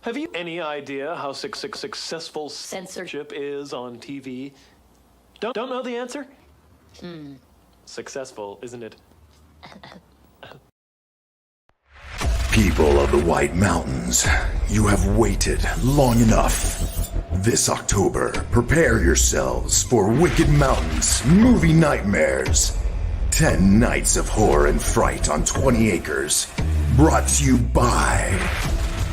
Have you any idea how successful censorship is on TV? Don't know the answer? Successful, isn't it? People of the White Mountains, you have waited long enough. This October, prepare yourselves for Wicked Mountains Movie Nightmares. 10 nights of horror and fright on 20 acres. Brought to you by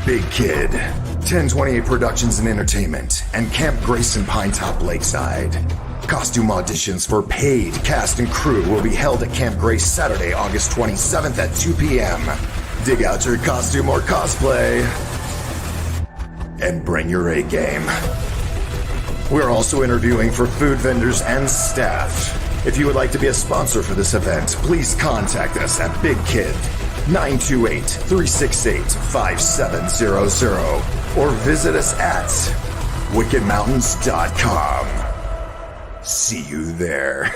Big Kid, 1028 Productions and Entertainment, and Camp Grayson Pinetop Lakeside. Costume auditions for paid cast and crew will be held at Camp Grace Saturday, August 27th at 2 p.m. Dig out your costume or cosplay and bring your A game. We're also interviewing for food vendors and staff. If you would like to be a sponsor for this event, please contact us at Big Kid 928-368-5700 or visit us at wickedmountains.com. See you there.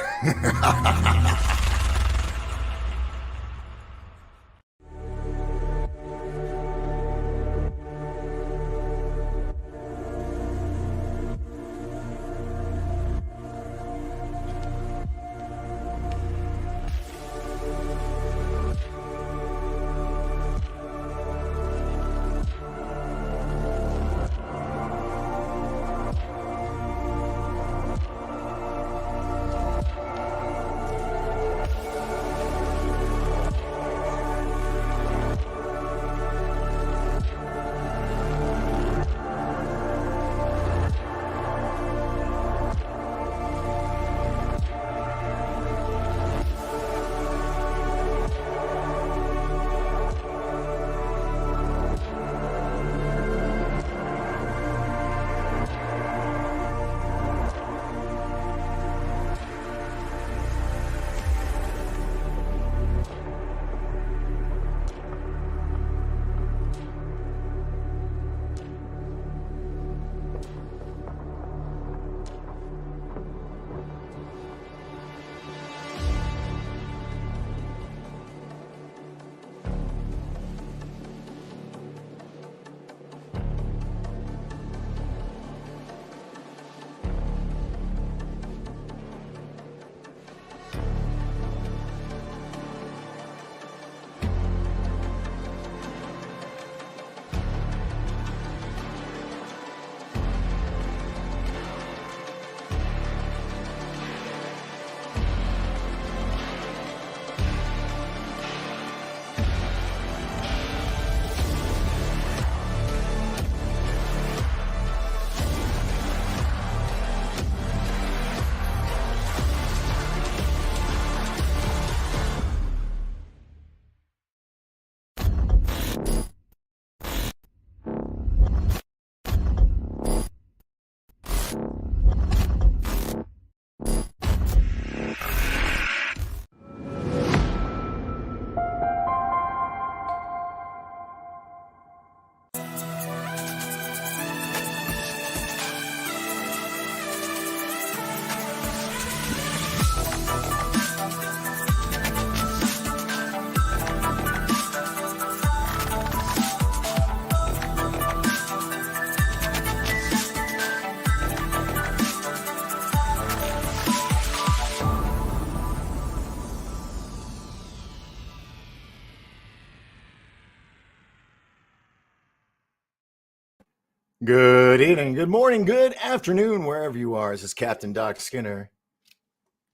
Good evening, good morning, good afternoon, wherever you are. This is Captain Doc Skinner.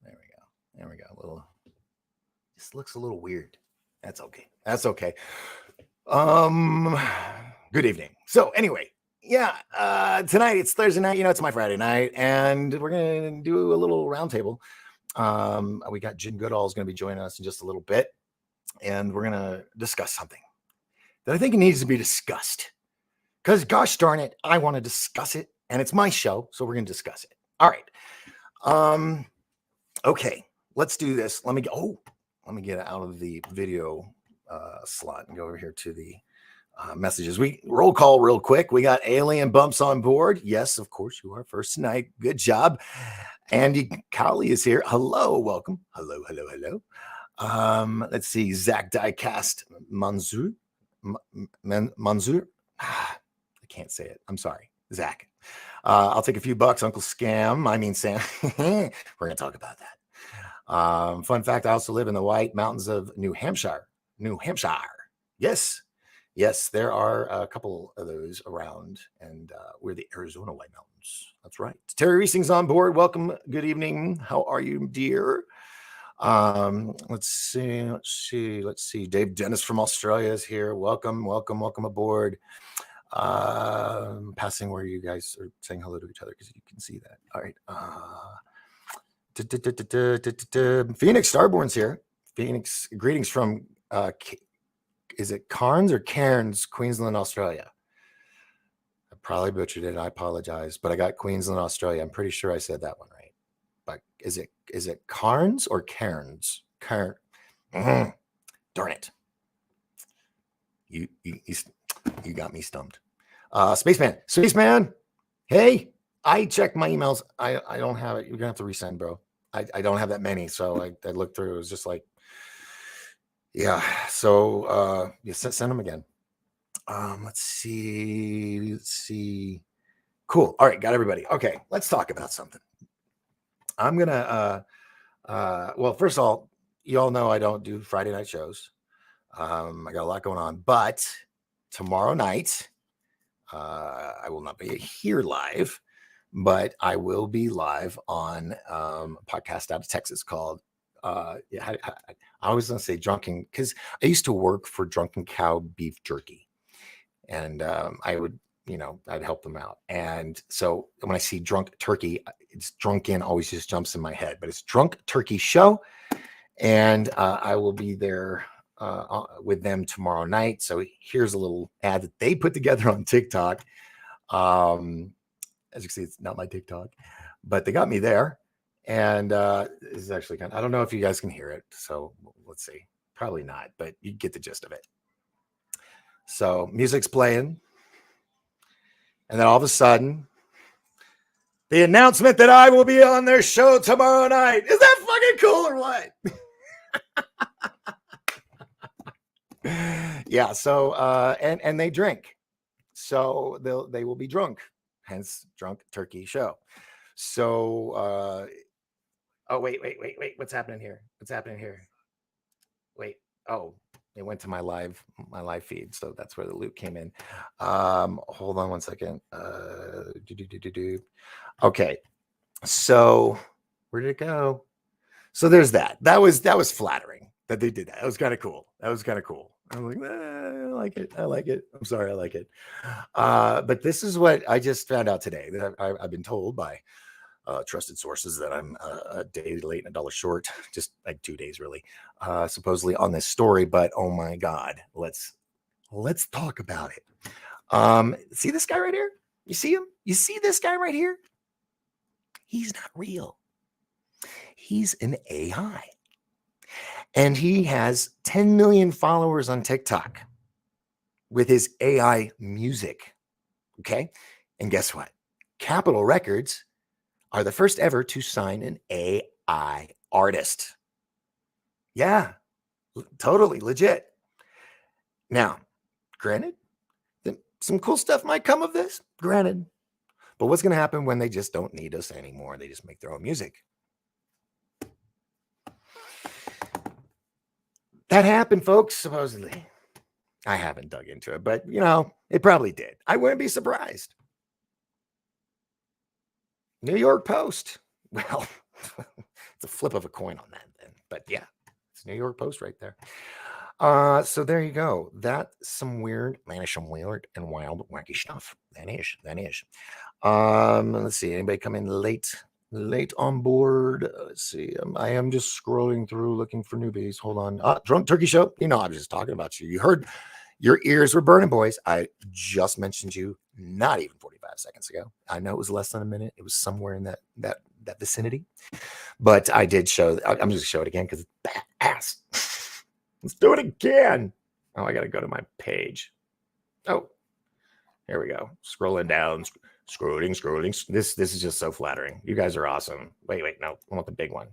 There we go. There we go. This looks a little weird. That's okay. That's okay. Good evening. So anyway, tonight it's Thursday night. You know, it's my Friday night, and we're gonna do a little roundtable. We got Jim Goodall is gonna be joining us in just a little bit, and we're gonna discuss something that I think needs to be discussed. Because gosh darn it, I want to discuss it, and it's my show, so we're going to discuss it. All right. Okay, let's do this. Let me get out of the video slot and go over here to the messages. We roll call real quick. We got Alien Bumps on board. Yes, of course, you are first tonight. Good job. Andy Cowley is here. Hello, welcome. Hello. Let's see. Zach Diecast Manzur. can't say it. I'm sorry, Zach. I'll take a few bucks, Uncle Scam. I mean, Sam. We're going to talk about that. Fun fact, I also live in the White Mountains of New Hampshire. New Hampshire. Yes. Yes, there are a couple of those around, and we're the Arizona White Mountains. That's right. Terry Reesing's on board. Welcome. Good evening. How are you, dear? Let's see. Dave Dennis from Australia is here. Welcome aboard. Passing where you guys are saying hello to each other because you can see that. All right. Phoenix Starborn's here. Phoenix, greetings from is it Cairns or Cairns, Queensland, Australia? I probably butchered it. I apologize, but I got Queensland, Australia. I'm pretty sure I said that one right. But is it Cairns or Cairns? Darn it. You got me stumped. Spaceman. Hey, I checked my emails. I don't have it. You're gonna have to resend, bro. I don't have that many, so I looked through. It was just like, yeah. So send them again. Let's see. Cool. All right, got everybody. Okay, let's talk about something. I'm gonna well, first of all, you all know I don't do Friday night shows. I got a lot going on, but tomorrow night I will not be here live, but I will be live on a podcast out of Texas called I always want to say Drunken, because I used to work for Drunken Cow Beef Jerky, and I would, I'd help them out. And so when I see Drunk Turkey, it's Drunken always just jumps in my head, but it's Drunk Turkey Show, and I will be there with them tomorrow night. So here's a little ad that they put together on TikTok. As you can see, it's not my TikTok, but they got me there. And this is actually I don't know if you guys can hear it. So let's see. Probably not, but you get the gist of it. So music's playing. And then all of a sudden, the announcement that I will be on their show tomorrow night. Is that fucking cool or what? Yeah. So, and they drink. So they will be drunk, hence Drunk Turkey Show. So, oh, wait. What's happening here? Wait. Oh, it went to my live feed. So that's where the loop came in. Hold on one second. Okay. So where did it go? So there's that. That was flattering that they did that. That was kind of cool. I'm like, I like it. I'm sorry, I like it. But this is what I just found out today. That I've been told by trusted sources that I'm a day late and $1 short, just like 2 days really, supposedly on this story. But oh my God, let's talk about it. See this guy right here? You see him? You see this guy right here? He's not real. He's an AI. And he has 10 million followers on TikTok with his AI music. Okay. And guess what? Capitol Records are the first ever to sign an AI artist. Yeah, totally legit. Now, granted, some cool stuff might come of this, granted. But what's going to happen when they just don't need us anymore? They just make their own music. That happened, folks, supposedly. I haven't dug into it, but, it probably did. I wouldn't be surprised. New York Post. Well, it's a flip of a coin on that then. But yeah, it's New York Post right there. So there you go. That's some weird and wild, wacky stuff. That is. Let's see. Anybody come in late on board? Let's see. I am just scrolling through looking for newbies. Hold on. Drunk Turkey Show. I was just talking about you. You heard your ears were burning, boys. I just mentioned you not even 45 seconds ago. I know it was less than a minute. It was somewhere in that vicinity. But I did show. I'm just show it again because it's badass. Let's do it again. Oh, I got to go to my page. Oh, here we go. Scrolling down, scrolling. This is just so flattering. You guys are awesome. Wait, no, I want the big one.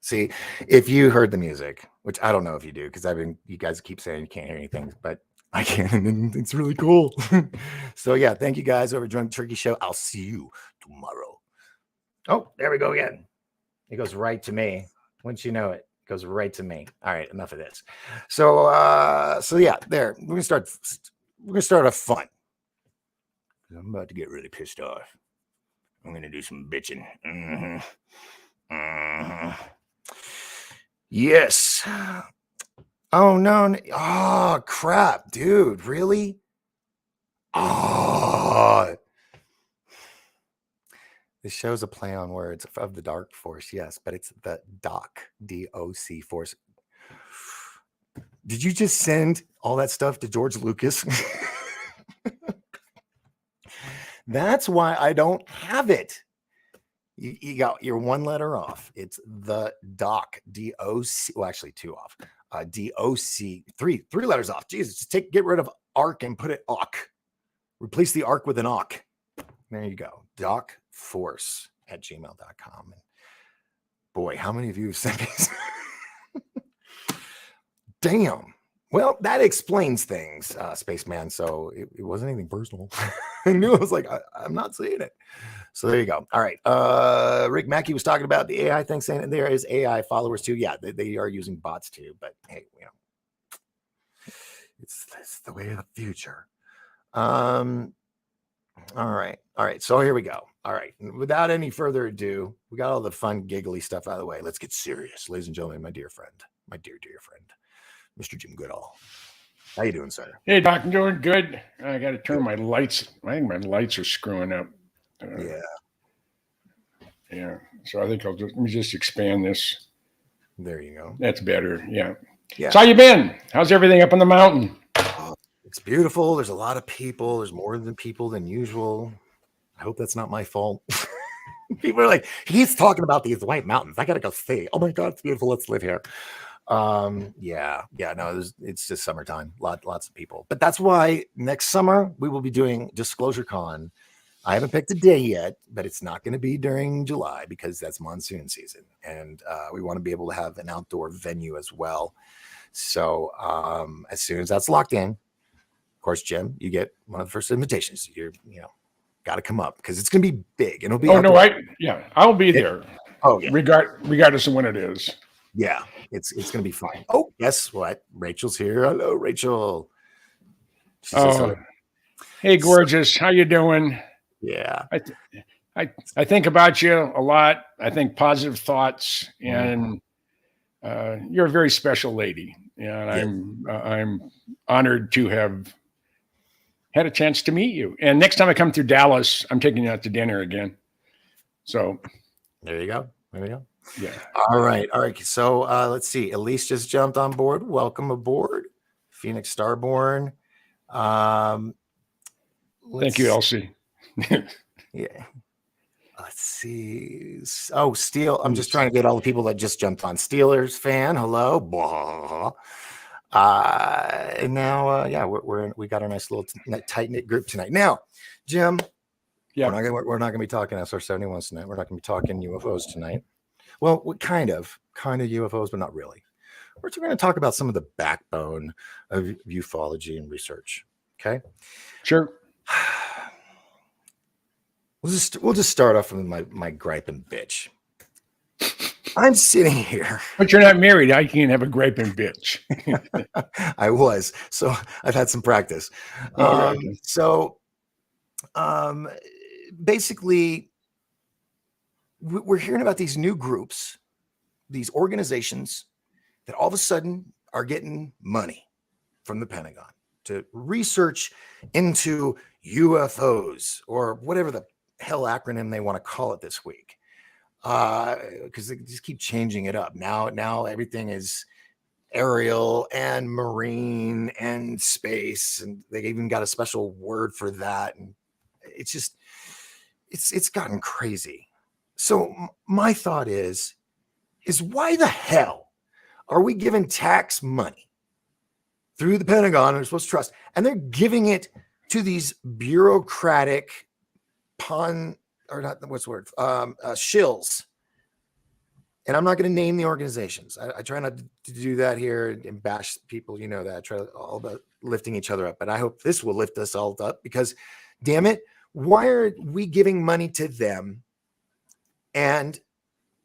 See, if you heard the music, which I don't know if you do, because you guys keep saying you can't hear anything, but I can, and it's really cool. So yeah, thank you guys over Drunk Turkey Show. I'll see you tomorrow. Oh, there we go again. It goes right to me. Once you know it, it goes right to me. All right, enough of this. So yeah, there. We're gonna start off fun. I'm about to get really pissed off. I'm gonna do some bitching. Yes. Oh no. Oh crap, dude. Really? Oh, this show's a play on words of the Dark Force, yes, but it's the DOC Force. Did you just send all that stuff to George Lucas? That's why I don't have it. You got your one letter off. It's the DOC, D-O-C. Well, actually, two off. D-O-C, three letters off. Jesus, just get rid of ARC and put it AUK. Replace the ARC with an AUK. There you go. DocForce@gmail.com. And boy, how many of you have sent these? Damn. Well, that explains things, Spaceman. So it wasn't anything personal. I knew. I was like, I'm not saying it. So there you go. All right. Rick Mackey was talking about the AI thing, saying there is AI followers too. Yeah, they are using bots too. But hey, it's the way of the future. All right. So here we go. All right. Without any further ado, we got all the fun, giggly stuff out of the way. Let's get serious, ladies and gentlemen. My dear friend, dear friend, Mr. Jim Goodall. How you doing, sir? Hey, Doc, I'm doing good. I got to turn my lights. I think my lights are screwing up. Yeah. So I think let me just expand this. There you go. That's better. Yeah. Yeah. So how you been? How's everything up on the mountain? Oh, it's beautiful. There's a lot of people. There's more people than usual. I hope that's not my fault. People are like, he's talking about these white mountains. I gotta go see. Oh my God, it's beautiful. Let's live here. No, it's just summertime. Lots of people. But that's why next summer we will be doing Disclosure Con. I haven't picked a day yet, but it's not going to be during July because that's monsoon season, and we want to be able to have an outdoor venue as well. So as soon as that's locked in, of course, Jim, you get one of the first invitations. You're got to come up because it's going to be big. And it'll be. Oh no, I'll be there. Oh yeah, regardless of when it is. Yeah, it's going to be fine. Oh, guess what? Rachel's here. Hello, Rachel. Hey, gorgeous. How you doing? Yeah. I think about you a lot. I think positive thoughts, and you're a very special lady. And I'm honored to have had a chance to meet you. And next time I come through Dallas, I'm taking you out to dinner again. So there you go. Yeah. All right. So let's see. Elise just jumped on board. Welcome aboard, Phoenix Starborn. Thank you, L.C. Yeah. Let's see. Oh, Steel. I'm just trying to get all the people that just jumped on. Steelers fan. Hello. And now, we got a nice little tight knit group tonight. Now, Jim. Yeah. We're not gonna be talking SR-71s tonight. We're not gonna be talking UFOs tonight. Well, kind of UFOs, but not really. We're going to talk about some of the backbone of ufology and research. Okay. Sure. We'll just start off with my gripe and bitch. I'm sitting here. But you're not married. I can't have a gripe and bitch. I was. So I've had some practice. Basically, we're hearing about these new groups, these organizations that all of a sudden are getting money from the Pentagon to research into UFOs or whatever the hell acronym they want to call it this week. Because they just keep changing it up. Now everything is aerial and marine and space, and they even got a special word for that. And it's just, it's gotten crazy. So my thought is why the hell are we giving tax money through the Pentagon, and we're supposed to trust, and they're giving it to these bureaucratic shills, and I'm not going to name the organizations. I try not to do that here and bash people. You know that. I try all about lifting each other up. But I hope this will lift us all up because, damn it, why are we giving money to them and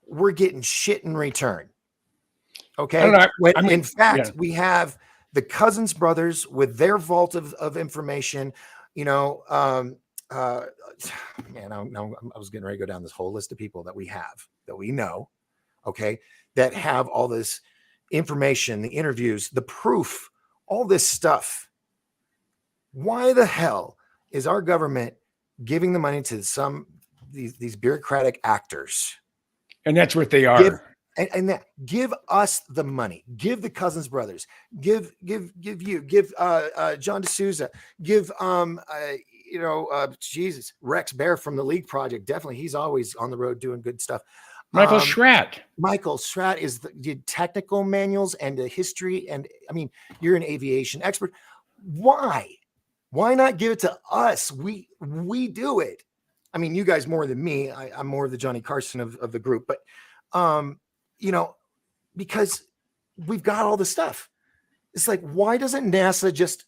we're getting shit in return? Okay. In fact, we have the Cousins brothers with their vault of information, you know, man, I was getting ready to go down this whole list of people that we have, that we know, okay, that have all this information, the interviews, the proof, all this stuff. Why the hell is our government giving the money to these bureaucratic actors? And that's what they are. Give us the money. Give the Cousins brothers. Give John D'Souza. Give Jesus, Rex Bear from the League Project. Definitely, he's always on the road doing good stuff. Michael Schratt. Michael Schratt is the technical manuals and the history. And I mean, you're an aviation expert. Why not give it to us? We do it. I mean, you guys more than me. I'm more of the Johnny Carson of the group, but you know, because we've got all the stuff. It's like, why doesn't NASA just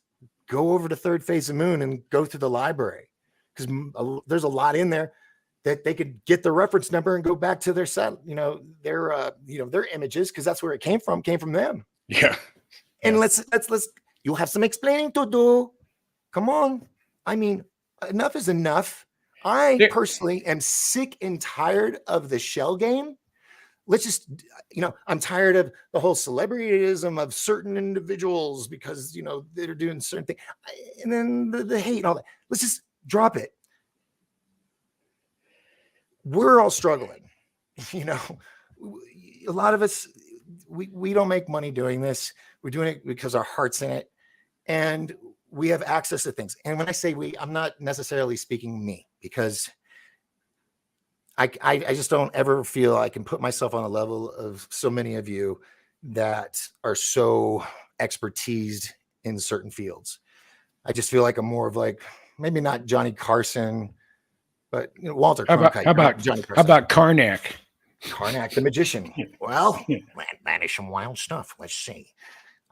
go over to third phase of moon and go through the library? Because there's a lot in there that they could get the reference number and go back to their set, their images, because that's where it came from them. Yeah. And let's you'll have some explaining to do. Come on. I mean, enough is enough. I personally am sick and tired of the shell game. Let's just, I'm tired of the whole celebrityism of certain individuals because, they're doing certain things. And then the hate and all that. Let's just drop it. We're all struggling. A lot of us, we don't make money doing this. We're doing it because our heart's in it. And we have access to things. And when I say we, I'm not necessarily speaking me, because I just don't ever feel I can put myself on a level of so many of you that are so expertised in certain fields. I just feel like I'm more of like, maybe not Johnny Carson, but Walter Cronkite. How about Johnny Carson? How about Karnak? Karnak, the magician. Well, that is some wild stuff. Let's see.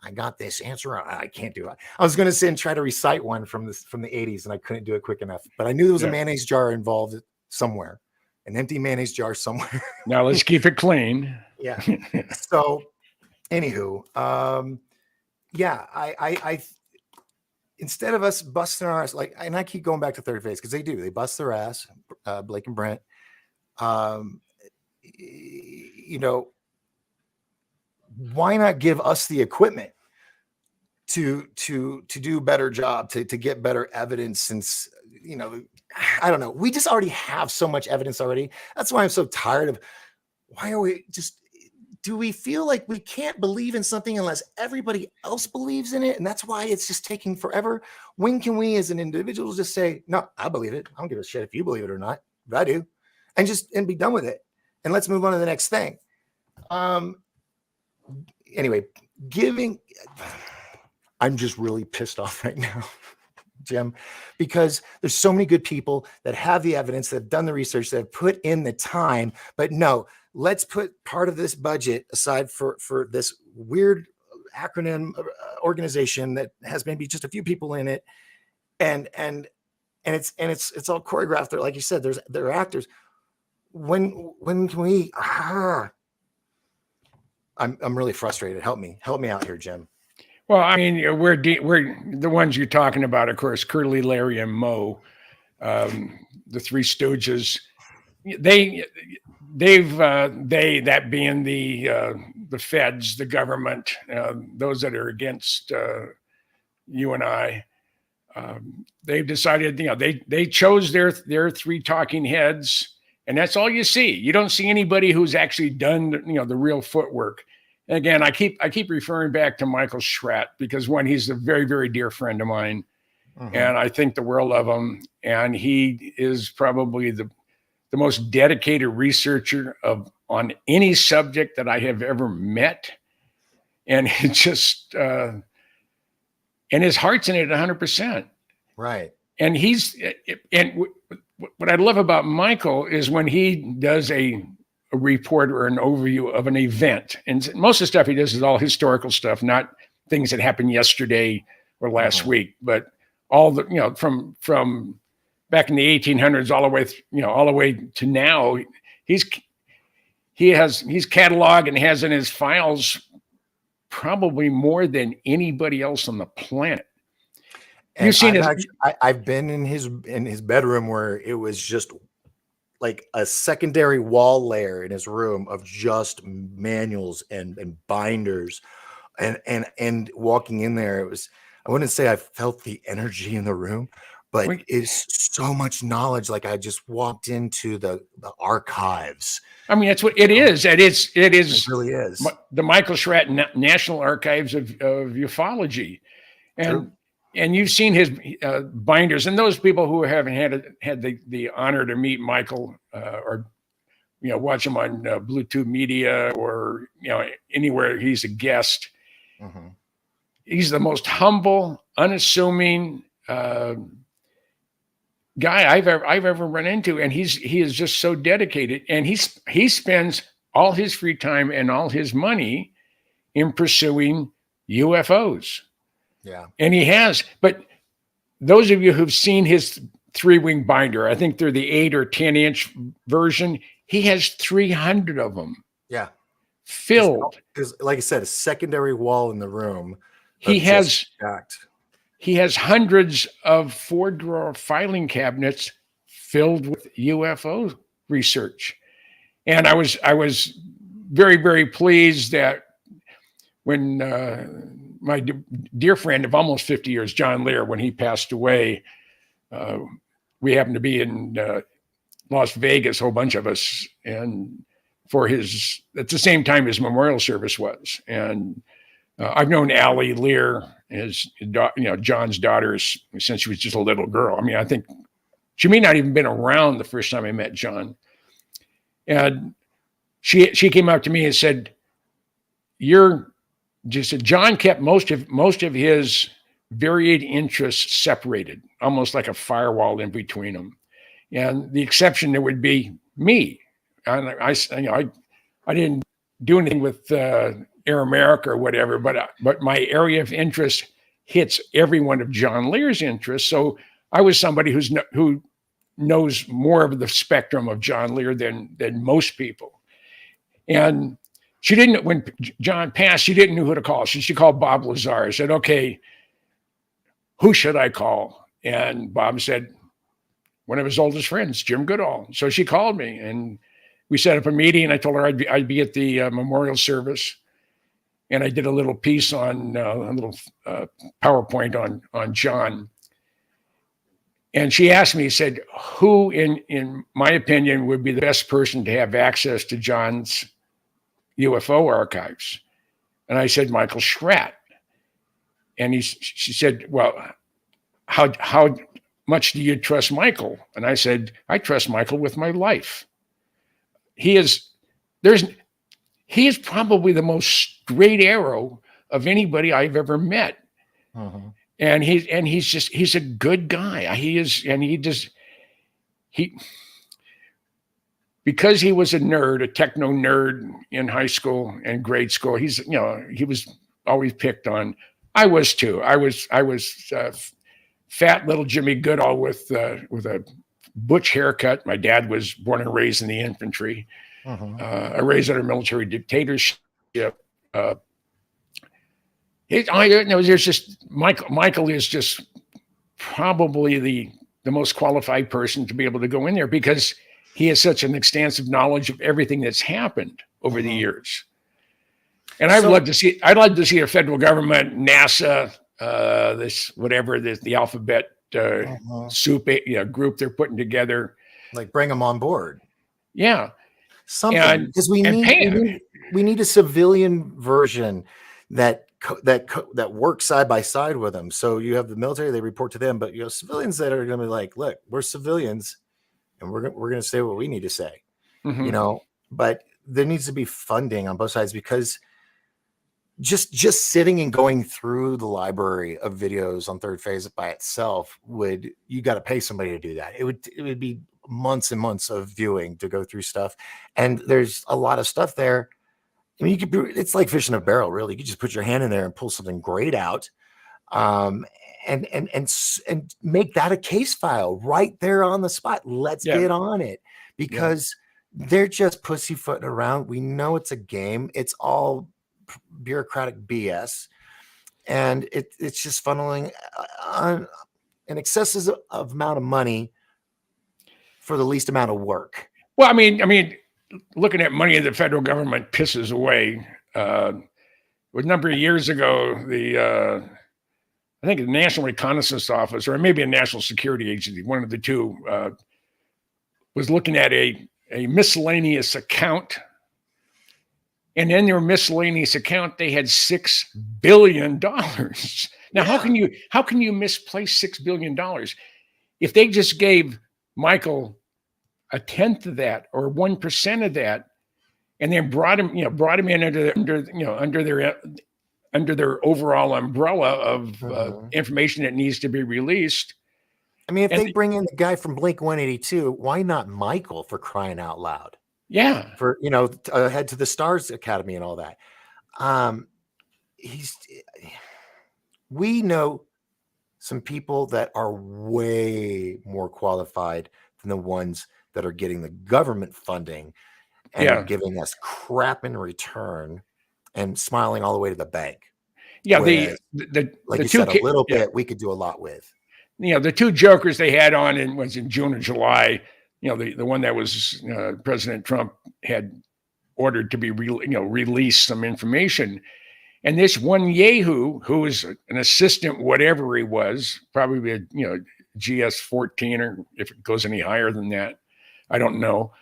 I got this answer. I can't do it. I was going to sit and try to recite one from the 80s, and I couldn't do it quick enough. But I knew there was a mayonnaise jar involved somewhere. An empty mayonnaise jar somewhere. Now let's keep it clean. Yeah. So, anywho, I instead of us busting our ass, and I keep going back to third phase because they bust their ass, Blake and Brent. Why not give us the equipment to do a better job, to get better evidence, since I don't know. We just already have so much evidence already. That's why I'm so tired of, do we feel like we can't believe in something unless everybody else believes in it? And that's why it's just taking forever. When can we as an individual just say, no, I believe it. I don't give a shit if you believe it or not, but I do. And be done with it. And let's move on to the next thing. Anyway, I'm just really pissed off right now, Jim, because there's so many good people that have the evidence, that have done the research, that have put in the time. But no, let's put part of this budget aside for this weird acronym organization that has maybe just a few people in it, and it's all choreographed. There, like you said, there are actors. When can we? I'm really frustrated. Help me out here, Jim. Well, I mean, we're the ones you're talking about, of course, Curly, Larry, and Moe, the Three Stooges. That being the feds, the government, those that are against you and I. They've decided, they chose their three talking heads, and that's all you see. You don't see anybody who's actually done the real footwork. And again, I keep referring back to Michael Schratt because he's a very, very dear friend of mine, and I think the world of him. And he is probably the most dedicated researcher on any subject that I have ever met, and it just and his heart's in it 100%. Right. And what I love about Michael is when he does a a report or an overview of an event. And most of the stuff he does is all historical stuff, not things that happened yesterday or last week, but all the, from back in the 1800s all the way, all the way to now. He's cataloged and has in his files probably more than anybody else on the planet. And You've seen I've been in his bedroom where it was just like a secondary wall layer in his room of just manuals and binders, and walking in there, it was, I wouldn't say I felt the energy in the room, but it's so much knowledge. Like I just walked into the archives. I mean, that's what it is. It is. It really is. The Michael Schratt National Archives of Ufology. And you've seen his binders, and those people who haven't had the honor to meet Michael, or watch him on Bluetooth Media or anywhere he's a guest. Mm-hmm. He's the most humble, unassuming guy I've ever run into, and he is just so dedicated, and he spends all his free time and all his money in pursuing UFOs. Yeah. And he has, but those of you who've seen his 3-wing binder, I think they're the 8 or 10-inch version. He has 300 of them. Yeah. Filled. Because, like I said, a secondary wall in the room. He has hundreds of 4-drawer filing cabinets filled with UFO research. And I was very, very pleased that when my dear friend of almost 50 years, John Lear, when he passed away, we happened to be in Las Vegas, a whole bunch of us, and at the same time his memorial service was. And I've known Allie Lear, John's daughter, since she was just a little girl. I mean, I think she may not even been around the first time I met John. And she came up to me and said, John kept most of his varied interests separated, almost like a firewall in between them. And the exception there would be me. And I didn't do anything with Air America or whatever, but my area of interest hits every one of John Lear's interests. So I was somebody who knows more of the spectrum of John Lear than most people. And she didn't, when John passed, she didn't know who to call. So she called Bob Lazar. Said, okay, who should I call? And Bob said, one of his oldest friends, Jim Goodall. So she called me and we set up a meeting. And I told her I'd be at the memorial service. And I did a little piece on a little PowerPoint on John. And she asked me, said, who in my opinion would be the best person to have access to John's UFO archives? And I said, Michael Schratt. And she said, well, how much do you trust Michael? And I said, I trust Michael with my life. He is probably the most straight arrow of anybody I've ever met. Uh-huh. And he's a good guy. Because he was a nerd, a techno nerd in high school and grade school, he was always picked on. I was too. I was fat little Jimmy Goodall with a butch haircut. My dad was born and raised in the infantry. Uh-huh. I raised under military dictatorship. There's just Michael is just probably the most qualified person to be able to go in there because he has such an extensive knowledge of everything that's happened over the years. And I'd love to see a federal government, NASA, the alphabet soup group they're putting together. Like bring them on board. Yeah. Something, because we need a civilian version that works side by side with them. So you have the military, they report to them, but civilians that are going to be like, look, we're civilians and we're going to say what we need to say, but there needs to be funding on both sides, because just sitting and going through the library of videos on Third Phase by itself you got to pay somebody to do that. It would be months and months of viewing to go through stuff. And there's a lot of stuff there. I mean, it's like fishing a barrel, really. You can just put your hand in there and pull something great out. And make that a case file right there on the spot. Let's get on it, because they're just pussyfooting around. We know it's a game. It's all bureaucratic BS, and it's just funneling an excessive amount of money for the least amount of work. Well, I mean, looking at money the federal government pisses away. A number of years ago, I think the National Reconnaissance Office, or maybe a National Security Agency, one of the two, was looking at a miscellaneous account. And in their miscellaneous account, they had $6 billion. Now, how can you misplace $6 billion? If they just gave Michael a tenth of that or 1% of that, and then brought him in under their overall umbrella of information that needs to be released. I mean, if they bring in the guy from Blink 182, why not Michael, for crying out loud? Yeah. For, head to the Stars Academy and all that. We know some people that are way more qualified than the ones that are getting the government funding and are giving us crap in return and smiling all the way to the bank. Yeah, whereas, like you said, a little bit we could do a lot with. The two jokers they had on in June or July. The one that was President Trump had ordered to be release some information, and this one yahoo who was an assistant, whatever he was, probably a GS-14, or if it goes any higher than that, I don't know.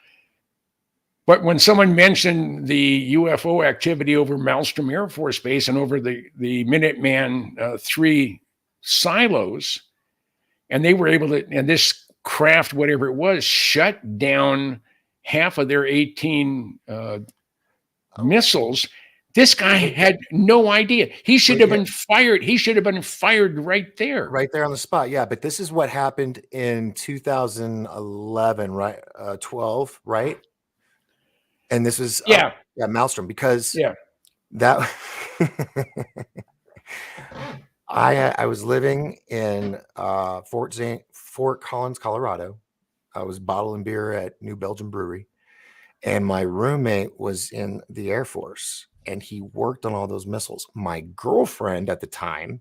But when someone mentioned the UFO activity over Malmstrom Air Force Base and over the Minuteman III silos, and they were able to, and this craft, whatever it was, shut down half of their 18 missiles. This guy had no idea. He should have been fired. He should have been fired right there. Right there on the spot. Yeah, but this is what happened in 2011, right? 12, right? And this is Malmstrom, because that I was living in Fort Collins, Colorado. I was bottling beer at New Belgium Brewery, and my roommate was in the Air Force, and he worked on all those missiles. My girlfriend at the time,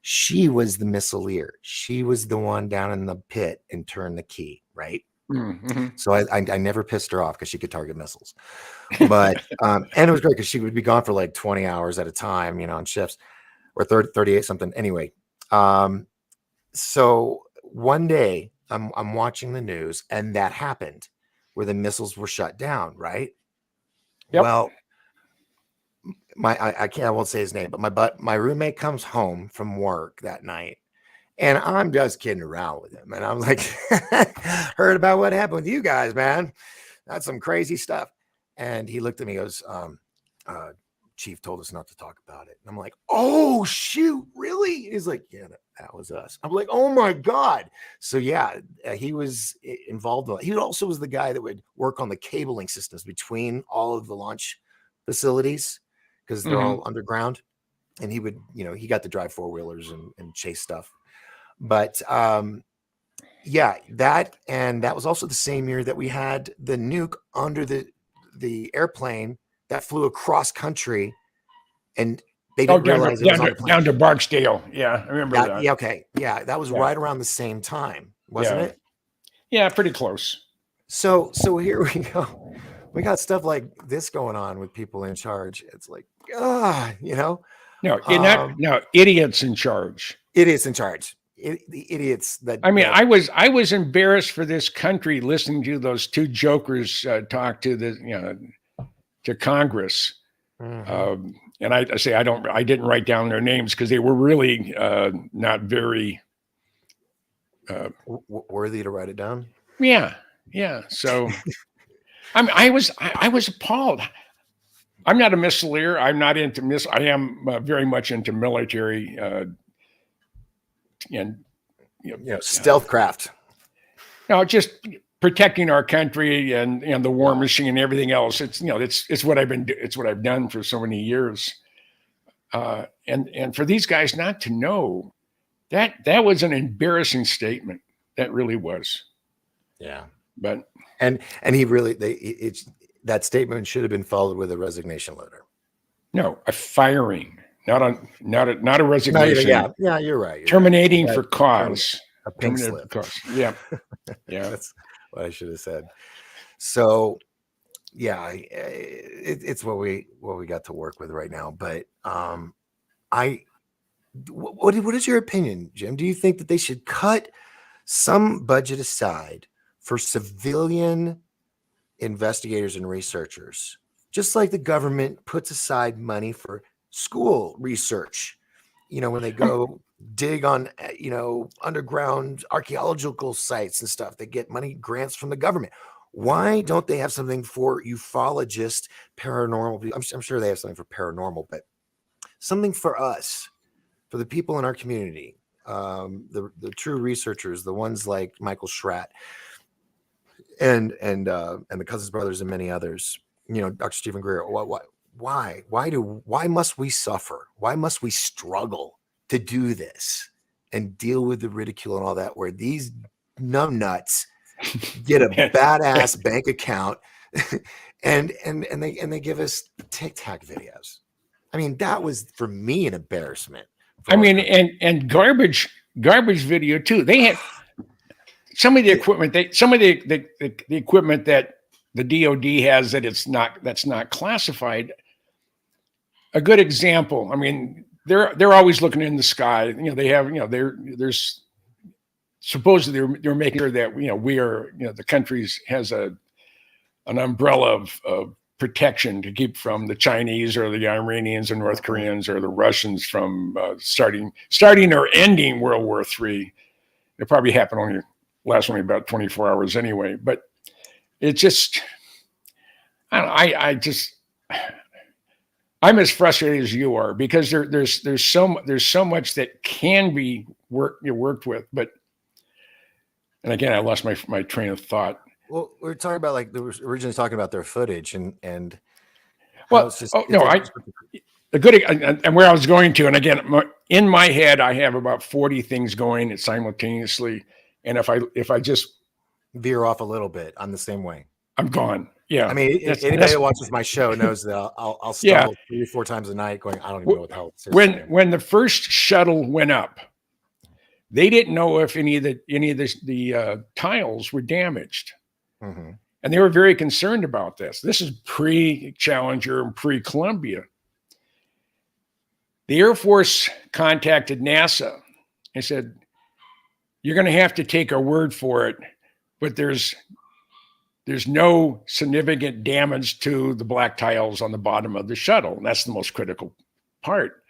she was the missileer. She was the one down in the pit and turned the key, right? Mm-hmm. So I never pissed her off because she could target missiles. But and it was great because she would be gone for like 20 hours at a time, on shifts, or 38 something. Anyway, so one day I'm watching the news, and that happened where the missiles were shut down, right? Yep. Well, I won't say his name, but my roommate comes home from work that night, and I'm just kidding around with him. And I'm like, heard about what happened with you guys, man. That's some crazy stuff. And he looked at me and goes, Chief told us not to talk about it. And I'm like, oh, shoot, really? He's like, yeah, that was us. I'm like, oh, my God. So, he was involved. He also was the guy that would work on the cabling systems between all of the launch facilities, because they're all underground. And he would, he got to drive four-wheelers and chase stuff. But that was also the same year that we had the nuke under the airplane that flew across country, and they didn't realize it was on the plane. Down to Barksdale. Yeah, I remember that. Yeah, okay. Yeah, that was right around the same time, wasn't it? Yeah, pretty close. So here we go. We got stuff like this going on with people in charge. It's like, No, idiots in charge. Idiots in charge. The idiots that I was embarrassed for this country listening to those two jokers talk to to Congress. Mm-hmm. And I didn't write down their names because they were really not very worthy to write it down. Yeah. So I was appalled. I'm not a missileer. I'm not into I am very much into military and stealth craft. No, just protecting our country and the war machine and everything else. It's, you know, it's what I've done for so many years. And for these guys not to know that was an embarrassing statement. That really was. Yeah. But and he really that statement should have been followed with a resignation letter. No, a firing, not a resignation. Yeah, you're right. Terminating for cause. A pink slip. Yeah. Yeah. That's what I should have said. So yeah, it's what we got to work with right now. But what is your opinion, Jim? Do you think that they should cut some budget aside for civilian investigators and researchers, just like the government puts aside money for school research? You know, when they go dig on, you know, underground archaeological sites and stuff, they get money grants from the government. Why don't they have something for ufologists, paranormal? I'm sure they have something for paranormal, but something for us, for the people in our community, the true researchers, the ones like Michael Schratt and the Cousins Brothers and many others. You know, Dr. Stephen Greer. Why must we suffer? Why must we struggle to do this and deal with the ridicule and all that, where these numbnuts get a badass bank account and they give us Tic Tac videos? I mean, that was for me an embarrassment. I mean, and garbage video too. They had some of the equipment. The equipment that the DoD has that's not classified. A good example. I mean, they're always looking in the sky. You know, they have, you know, there's supposedly they're making sure that, you know, we are, you know, the country has an umbrella of protection to keep from the Chinese or the Iranians or North Koreans or the Russians from starting or ending World War III. It probably last only about 24 hours anyway. But it just, I don't know, I'm as frustrated as you are, because there's so much that can be worked with, but, and again, I lost my train of thought. Well, we were talking about, like, they were originally talking about their footage and well, the good, and where I was going to, and again, in my head, I have about 40 things going simultaneously, and if I just veer off a little bit, I'm the same way. I'm gone. Yeah. I mean, anybody that watches my show knows that I'll stumble 3 or 4 times a night going, I don't even know what the hell it's when the first shuttle went up, they didn't know if any of the tiles were damaged. Mm-hmm. And they were very concerned about this. This is pre-Challenger and pre-Columbia. The Air Force contacted NASA and said, you're going to have to take our word for it, but there's no significant damage to the black tiles on the bottom of the shuttle. And that's the most critical part.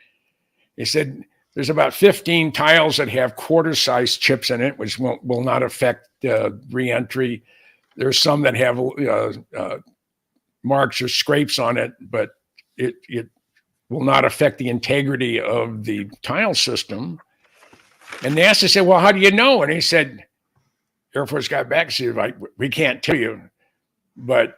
They said there's about 15 tiles that have quarter-sized chips in it, which will not affect re-entry. There's some that have marks or scrapes on it, but it will not affect the integrity of the tile system. And NASA said, well, how do you know? And he said, Air Force got back and said, like, we can't tell you, but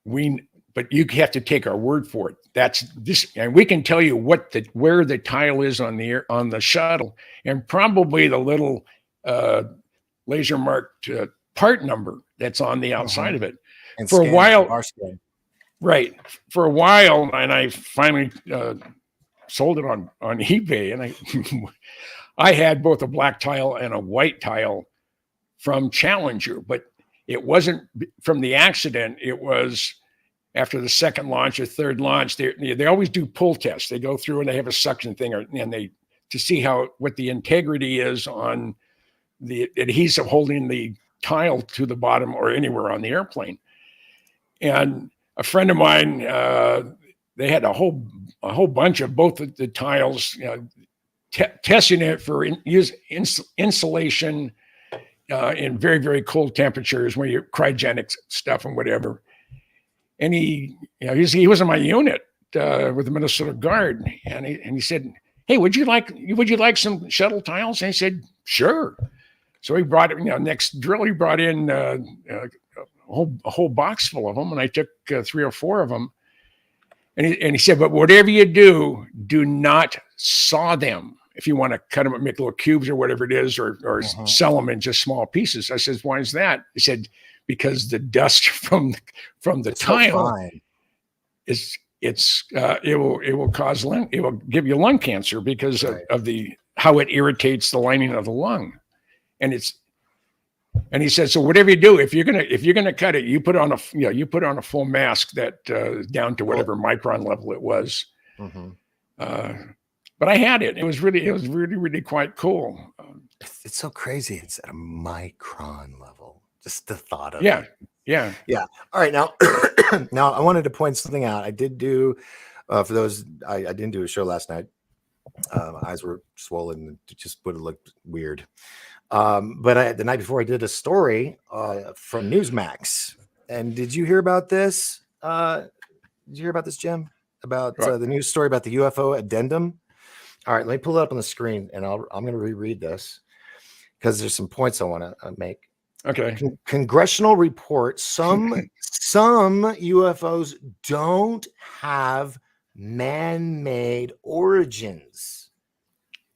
you have to take our word for it. That's this, and we can tell you where the tile is on the shuttle, and probably the little laser marked part number that's on the outside of it. And for a while, right? For a while, and I finally sold it on eBay, and I had both a black tile and a white tile from Challenger, but it wasn't from the accident. It was after the second launch or third launch. They always do pull tests. They go through and they have a suction thing, and to see what the integrity is on the adhesive holding the tile to the bottom or anywhere on the airplane. And a friend of mine, they had a whole bunch of both of the tiles, testing it for insulation in very, very cold temperatures, where you're cryogenic stuff and whatever. And he was in my unit with the Minnesota Guard, and he said, "Hey, would you like some shuttle tiles?" And I said, "Sure." So he brought it, next drill, he brought in a whole box full of them. And I took 3 or 4 of them. And he said, but whatever you do not saw them. If you want to cut them and make little cubes or whatever it is, or sell them in just small pieces. I said, why is that? He said, because the dust from the tile it will cause it will give you lung cancer because of how it irritates the lining of the lung. And he said, so whatever you do, if you're gonna cut it, you put on a full mask that down to whatever micron level it was. But I had it. It was really quite cool. It's so crazy. It's at a micron level. Just the thought of it. Yeah. All right. Now, now I wanted to point something out. I did do, for those, I didn't do a show last night. My eyes were swollen. It just would have looked weird. But the night before I did a story from Newsmax. And did you hear about this? Did you hear about this, Jim? About the news story about the UFO addendum? All right, let me pull it up on the screen, and I'm going to reread this because there's some points I want to make. Okay. Congressional report: some UFOs don't have man-made origins.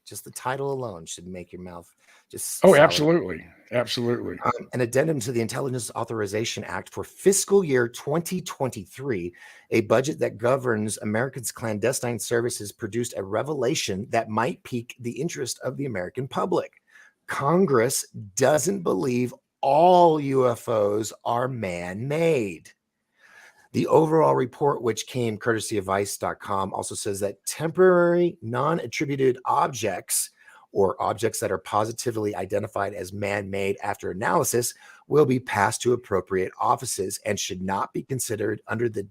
Just the title alone should make your mouth just. Oh, absolutely. An addendum to the Intelligence Authorization Act for fiscal year 2023, a budget that governs Americans' clandestine services, produced a revelation that might pique the interest of the American public. Congress doesn't believe all UFOs are man-made. The overall report, which came courtesy of Vice.com, also says that temporary non-attributed objects, or objects that are positively identified as man-made after analysis, will be passed to appropriate offices and should not be considered under the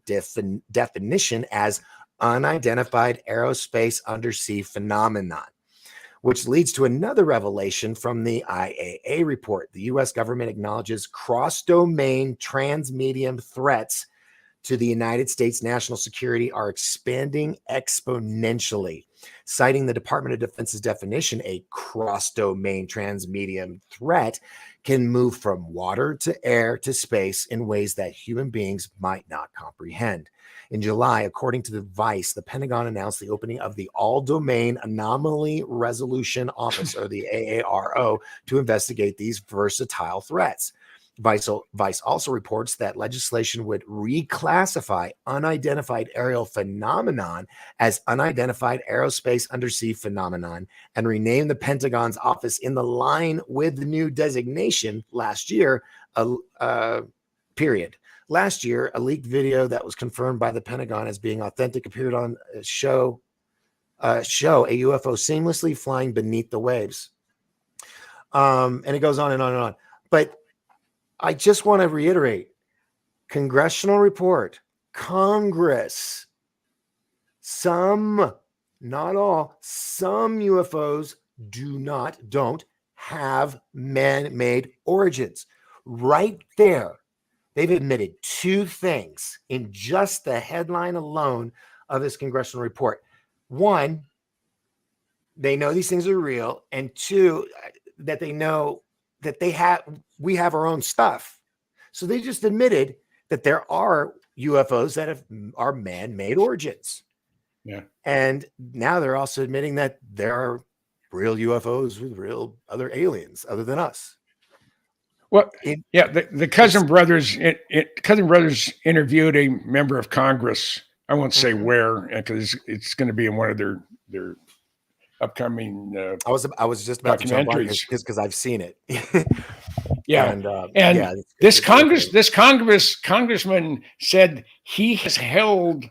definition as unidentified aerospace undersea phenomenon. Which leads to another revelation from the IAA report. The U.S. government acknowledges cross-domain transmedium threats to the United States national security are expanding exponentially. Citing the Department of Defense's definition, a cross-domain transmedium threat can move from water to air to space in ways that human beings might not comprehend. In July, according to the Vice, the Pentagon announced the opening of the All-Domain Anomaly Resolution Office, or the AARO, to investigate these versatile threats. Vice also reports that legislation would reclassify unidentified aerial phenomenon as unidentified aerospace undersea phenomenon and rename the Pentagon's office in the line with the new designation last year, period. Last year, a leaked video that was confirmed by the Pentagon as being authentic appeared on a show a UFO seamlessly flying beneath the waves. And it goes on and on and on. But I just want to reiterate, congressional report, Congress, some, not all, some UFOs don't have man-made origins. Right there, they've admitted 2 things in just the headline alone of this congressional report. 1, they know these things are real, and 2, that they know that we have our own stuff. So they just admitted that there are UFOs that are man-made origins. Yeah. And now they're also admitting that there are real UFOs with real other aliens other than us. Well, the Cousin Brothers interviewed a member of Congress. I won't say where, because it's going to be in one of their upcoming I was just about to jump on because I've seen it. This congressman said he has held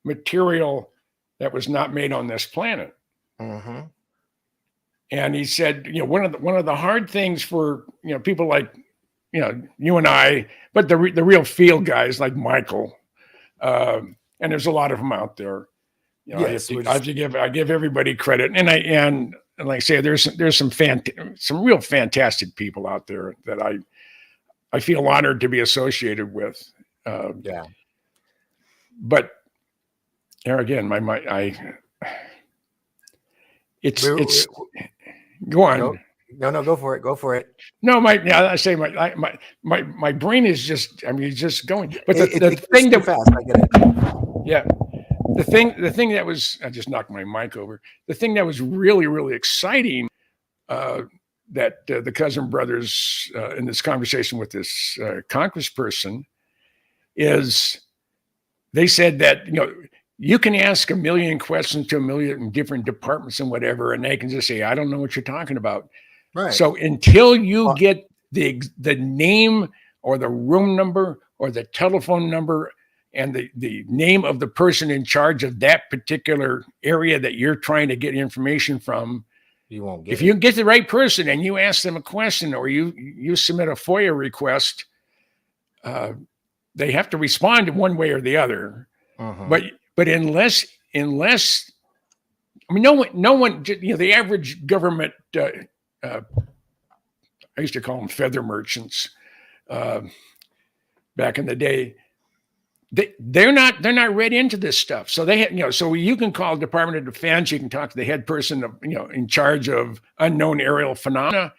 material that was not made on this planet. And he said, one of the hard things for people like you and I, but the real field guys like Michael, and there's a lot of them out there. I give everybody credit, and like I say, there's some real fantastic people out there that I feel honored to be associated with. But there again, it's go on. No, go for it. Go for it. No, I say my brain is just, I mean, it's just going. But the It's thing too that, fast. I get it. yeah, the thing that was, I just knocked my mic over. The thing that was really, really exciting, that the Cousin brothers in this conversation with this congressperson is they said that, you can ask a million questions to a million different departments and whatever, and they can just say, I don't know what you're talking about. Right. So until you get the name or the room number or the telephone number and the name of the person in charge of that particular area that you're trying to get information from, you won't get if it. you get the right person and you ask them a question or you submit a FOIA request, they have to respond in one way or the other. But unless I mean, no one, the average government, I used to call them feather merchants back in the day. They're not read into this stuff. So so you can call the Department of Defense, you can talk to the head person of, in charge of unknown aerial phenomena.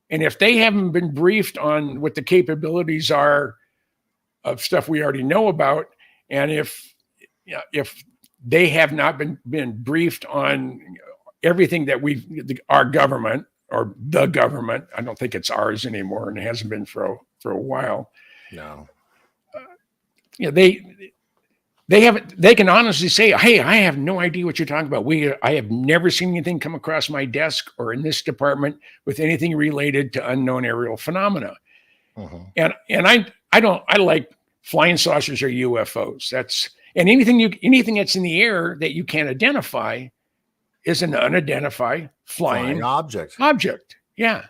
And if they haven't been briefed on what the capabilities are of stuff we already know about, and if they have not been briefed on everything that our government or the government, I don't think it's ours anymore, and it hasn't been for a while. No. They can honestly say, hey, I have no idea what you're talking about. I have never seen anything come across my desk or in this department with anything related to unknown aerial phenomena. And I like flying saucers or UFOs. And anything that's in the air that you can't identify is an unidentified flying object. Yeah.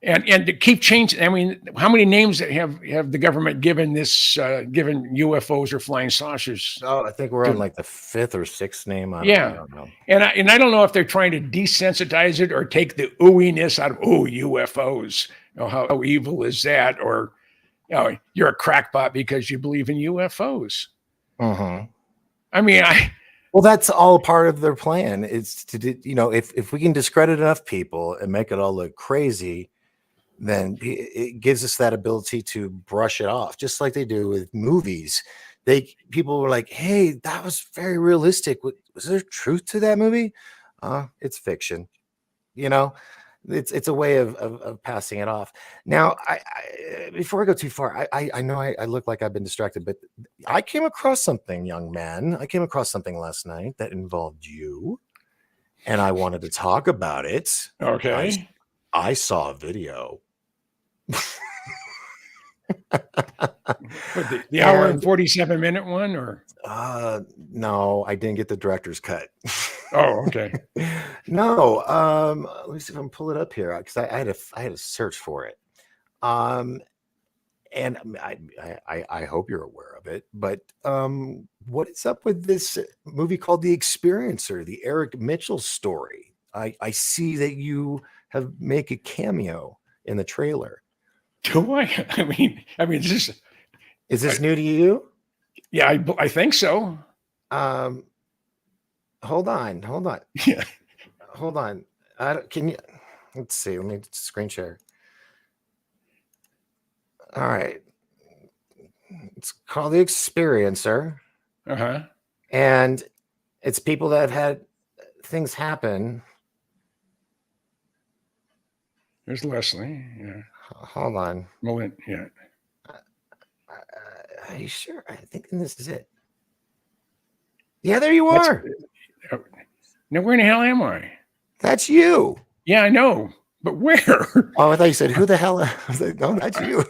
And to keep changing, I mean, how many names have the government given given UFOs or flying saucers? Oh, I think we're on like the 5th or 6th name. I don't know. And I don't know if they're trying to desensitize it or take the ooiness out of UFOs. How evil is that? Or you're a crackpot because you believe in UFOs. I mean, well, that's all part of their plan. Is to if we can discredit enough people and make it all look crazy, then it gives us that ability to brush it off, just like they do with movies. People were like, "Hey, that was very realistic. Was there truth to that movie?" It's fiction. It's a way of passing it off. Now, before I go too far, I know I look like I've been distracted, but I came across something, young man. I came across something last night that involved you, and I wanted to talk about it. Okay. I saw a video. The hour and 47-minute one, or no, I didn't get the director's cut. Oh, okay. No, let me see if I can pull it up here because I had to search for it. And I hope you're aware of it, but what is up with this movie called The Experiencer, the Eric Mitchell story? I see that you have make a cameo in the trailer. Do I? I mean, is this new to you? Yeah, I think so. Hold on. Yeah. Hold on. Can you? Let's see. Let me screen share. All right. It's called The Experiencer. And it's people that have had things happen. There's Leslie. Yeah. Hold on. Yeah. Are you sure? I think this is it. Yeah, there you are. Now, where in the hell am I? That's you. Yeah, I know. But where? Oh, I thought you said, who the hell? I was like, no, that's you.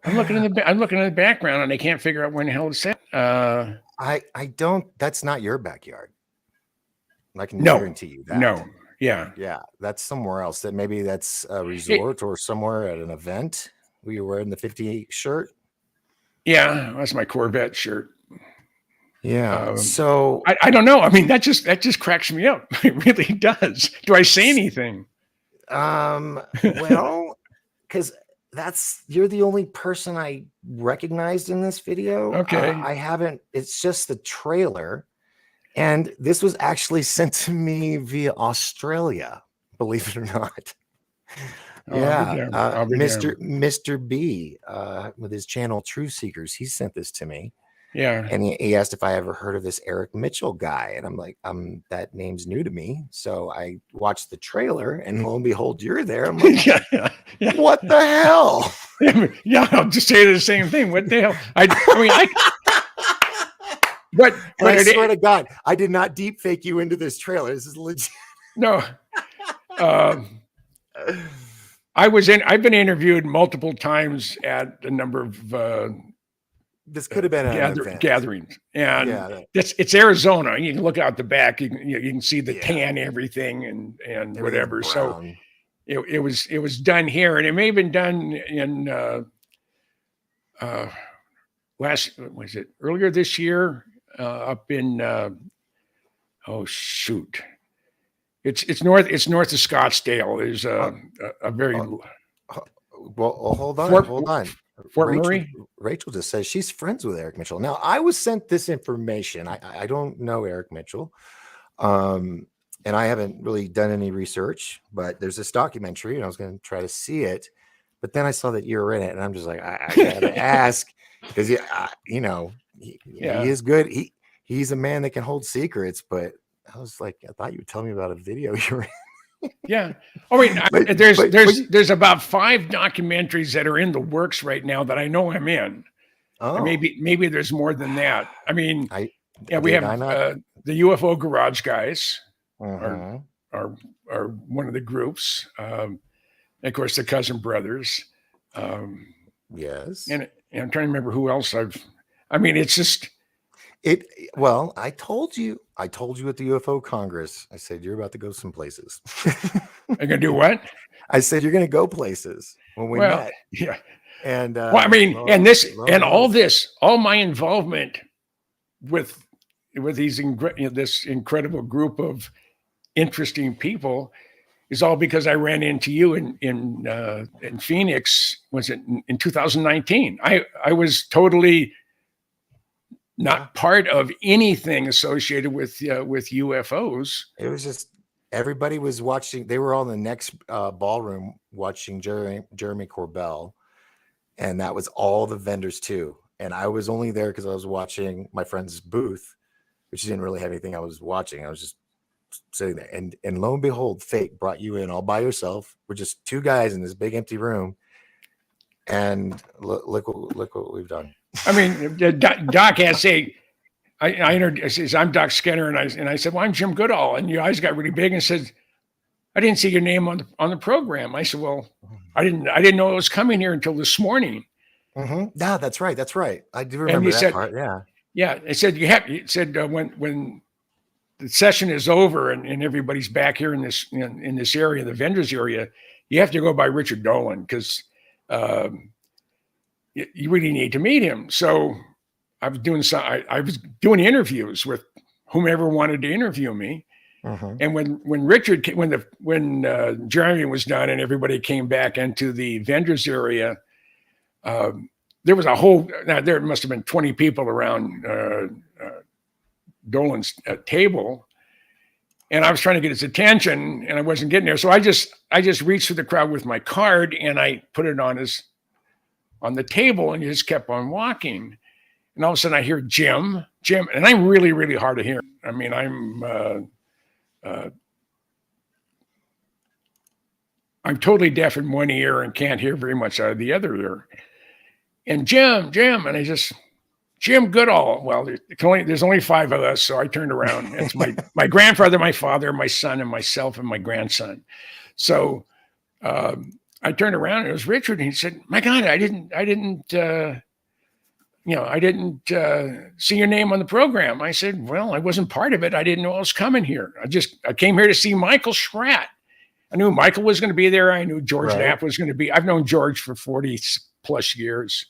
I'm looking in the background and I can't figure out where in the hell it's at. I don't. That's not your backyard. I can guarantee you that. No. Yeah. Yeah. That's somewhere else. That maybe that's a resort or somewhere at an event where you're wearing the 58 shirt. Yeah. That's my Corvette shirt. Yeah. So I don't know. I mean, that just cracks me up. It really does. Do I say anything? Well, because you're the only person I recognized in this video. Okay. I haven't. It's just the trailer. And this was actually sent to me via Australia. believe it or not. Oh, I'll be damned. I'll be damned. Mr. B, with his channel True Seekers, he sent this to me. Yeah. And he asked if I ever heard of this Eric Mitchell guy. And I'm like, that name's new to me. So I watched the trailer and lo and behold, you're there. I'm like, yeah. what the hell? Yeah, I'll just say the same thing. What the hell? I mean, but I swear to God, I did not deep fake you into this trailer. This is legit. No. I've been interviewed multiple times at a number of this could have been gatherings, and it's Arizona. You can look out the back. You can see the tan, everything, and whatever. So it was done here, and it may have been done in earlier this year up in oh shoot. It's north of Scottsdale. There's a very well, hold on. Fort Murray. Rachel just says she's friends with Eric Mitchell. Now, I was sent this information. I don't know Eric Mitchell, and I haven't really done any research. But there's this documentary, and I was going to try to see it. But then I saw that you're in it, and I'm just like, I gotta ask because he is good. He's a man that can hold secrets, but I was like, I thought you would tell me about a video you're in. Yeah. I mean, there's about 5 documentaries that are in the works right now that I know I'm in. Oh. Maybe there's more than that. I mean, we have the UFO Garage guys are one of the groups. And of course, the Cousin Brothers. Yes. And I'm trying to remember who else it's just. Well, I told you at the UFO Congress, I said, you're about to go some places. I'm going to do what? I said, you're going to go places when we met. Yeah. And, all my involvement with this incredible group of interesting people is all because I ran into you in Phoenix. Was it in 2019? I was totally not part of anything associated with UFOs. It was just everybody was watching. They were all in the next ballroom watching Jeremy Corbell, and that was all the vendors too. And I was only there because I was watching my friend's booth, which didn't really have anything I was watching. I was just sitting there, and lo and behold, fate brought you in all by yourself. We're just 2 guys in this big empty room, and look what we've done. I mean, Doc has say, I introduced, I'm Doc Skinner, and I said, well, I'm Jim Goodall, and your eyes got really big, and said, I didn't see your name on the program. I said, well, I didn't know it was coming here until this morning. Mm-hmm. Yeah, that's right. I do remember that part. Yeah. Yeah. It said when the session is over and everybody's back here in this area, the vendors area, you have to go by Richard Dolan because you really need to meet him. So I was doing interviews with whomever wanted to interview me. Uh-huh. And when Jeremy was done and everybody came back into the vendors area, there was there must have been 20 people around Dolan's table. And I was trying to get his attention and I wasn't getting there. So I just reached through the crowd with my card and I put it on the table and he just kept on walking. And all of a sudden I hear Jim, and I'm really, really hard of hearing. I mean, I'm totally deaf in one ear and can't hear very much out of the other ear. And Jim, and I just, Jim Goodall. Well, there's only 5 of us, so I turned around. It's my grandfather, my father, my son, and myself, and my grandson. So I turned around and it was Richard, and he said, "My God, I didn't see your name on the program." I said, "Well, I wasn't part of it. I didn't know I was coming here. I came here to see Michael Schratt. I knew Michael was going to be there. I knew George Knapp was going to be. I've known George for 40 plus years,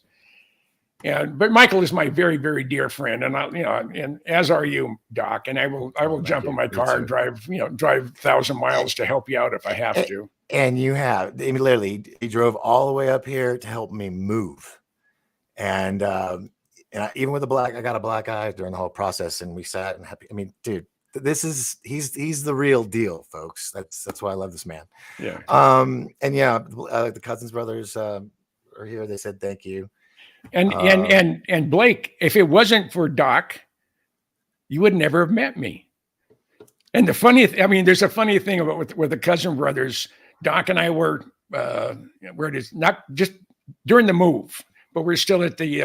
but Michael is my very, very dear friend, and and as are you, Doc. And I will jump in my car and drive 1,000 miles to help you out if I have to." And you have. I mean, literally, he drove all the way up here to help me move. And even with I got a black eye during the whole process, and we sat and happy. I mean, dude, he's the real deal, folks. That's why I love this man. Yeah. And yeah, the Cousins brothers are here. They said thank you. And Blake, if it wasn't for Doc, you would never have met me. And the funny, there's a funny thing about with the Cousin brothers. Doc and I were where it is, not just during the move, but we're still at the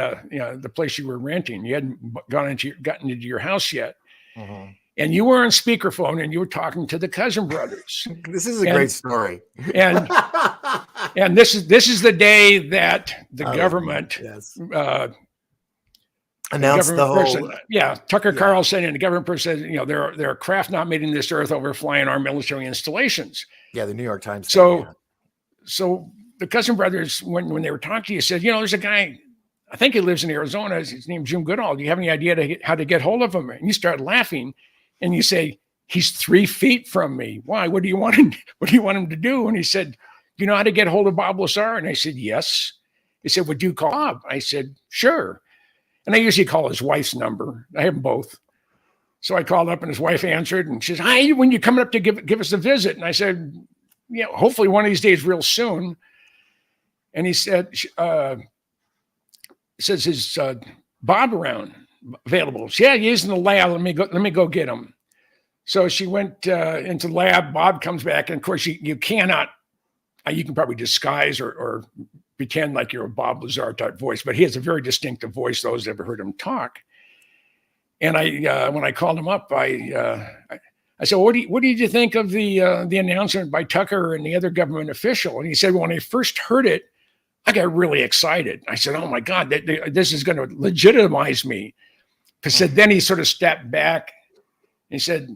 the place you were renting. You hadn't gotten into your house yet, and you were on speakerphone and you were talking to the Cousin brothers. This is a great story. And this is the day that the government announced the whole Tucker Carlson and the government person said, there are craft not made in this earth overflying our military installations. Yeah, the New York Times. So the Cousin brothers, when they were talking to you, said, there's a guy, I think he lives in Arizona. His name's Jim Goodall. Do you have any idea how to get hold of him? And you start laughing, and you say, he's 3 feet from me. Why? What do you want him? What do you want him to do? And he said, you know how to get hold of Bob Lazar? And I said, yes. He said, would you call Bob? I said, sure. And I usually call his wife's number. I have them both. So I called up and his wife answered and she says, hi, when you coming up to give us a visit? And I said, hopefully one of these days real soon. And he said, says, is Bob around available? She said, yeah, he's in the lab. Let me go get him. So she went into the lab. Bob comes back. And of course you cannot, you can probably disguise or pretend like you're a Bob Lazar type voice, but he has a very distinctive voice. Those who ever heard him talk. And when I called him up, I said, what did you think of the announcement by Tucker and the other government official? And he said, when I first heard it, I got really excited. I said, oh my God, this is going to legitimize me. Because then he sort of stepped back and he said,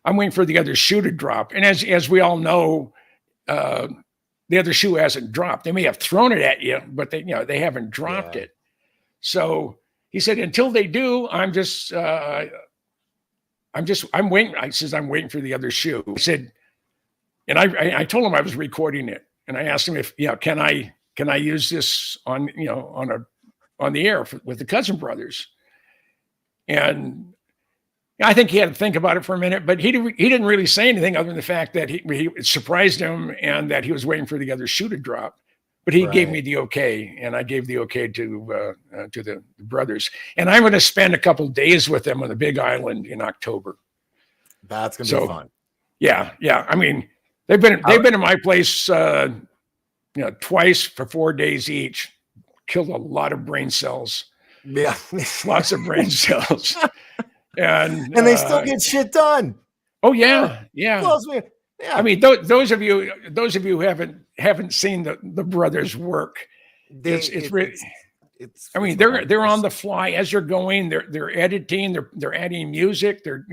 I'm waiting for the other shoe to drop. And as we all know, the other shoe hasn't dropped. They may have thrown it at you, but they haven't dropped it. So he said, until they do, I'm waiting. I says, I'm waiting for the other shoe. He said, and I told him I was recording it. And I asked him if, can I use this on the air with the Cousin brothers? And I think he had to think about it for a minute, but he didn't really say anything other than the fact that he surprised him and that he was waiting for the other shoe to drop. But he gave me the okay, and I gave the okay to the brothers. And I'm going to spend a couple days with them on the Big Island in October. That's going to be fun. Yeah. I mean, they've been in my place, twice for 4 days each. Killed a lot of brain cells. Yeah, lots of brain cells. And they still get shit done. Oh yeah. Yeah. I mean, those of you who haven't seen the brothers work, it's really. I mean, they're on the fly as they're going. They're editing. They're adding music. They're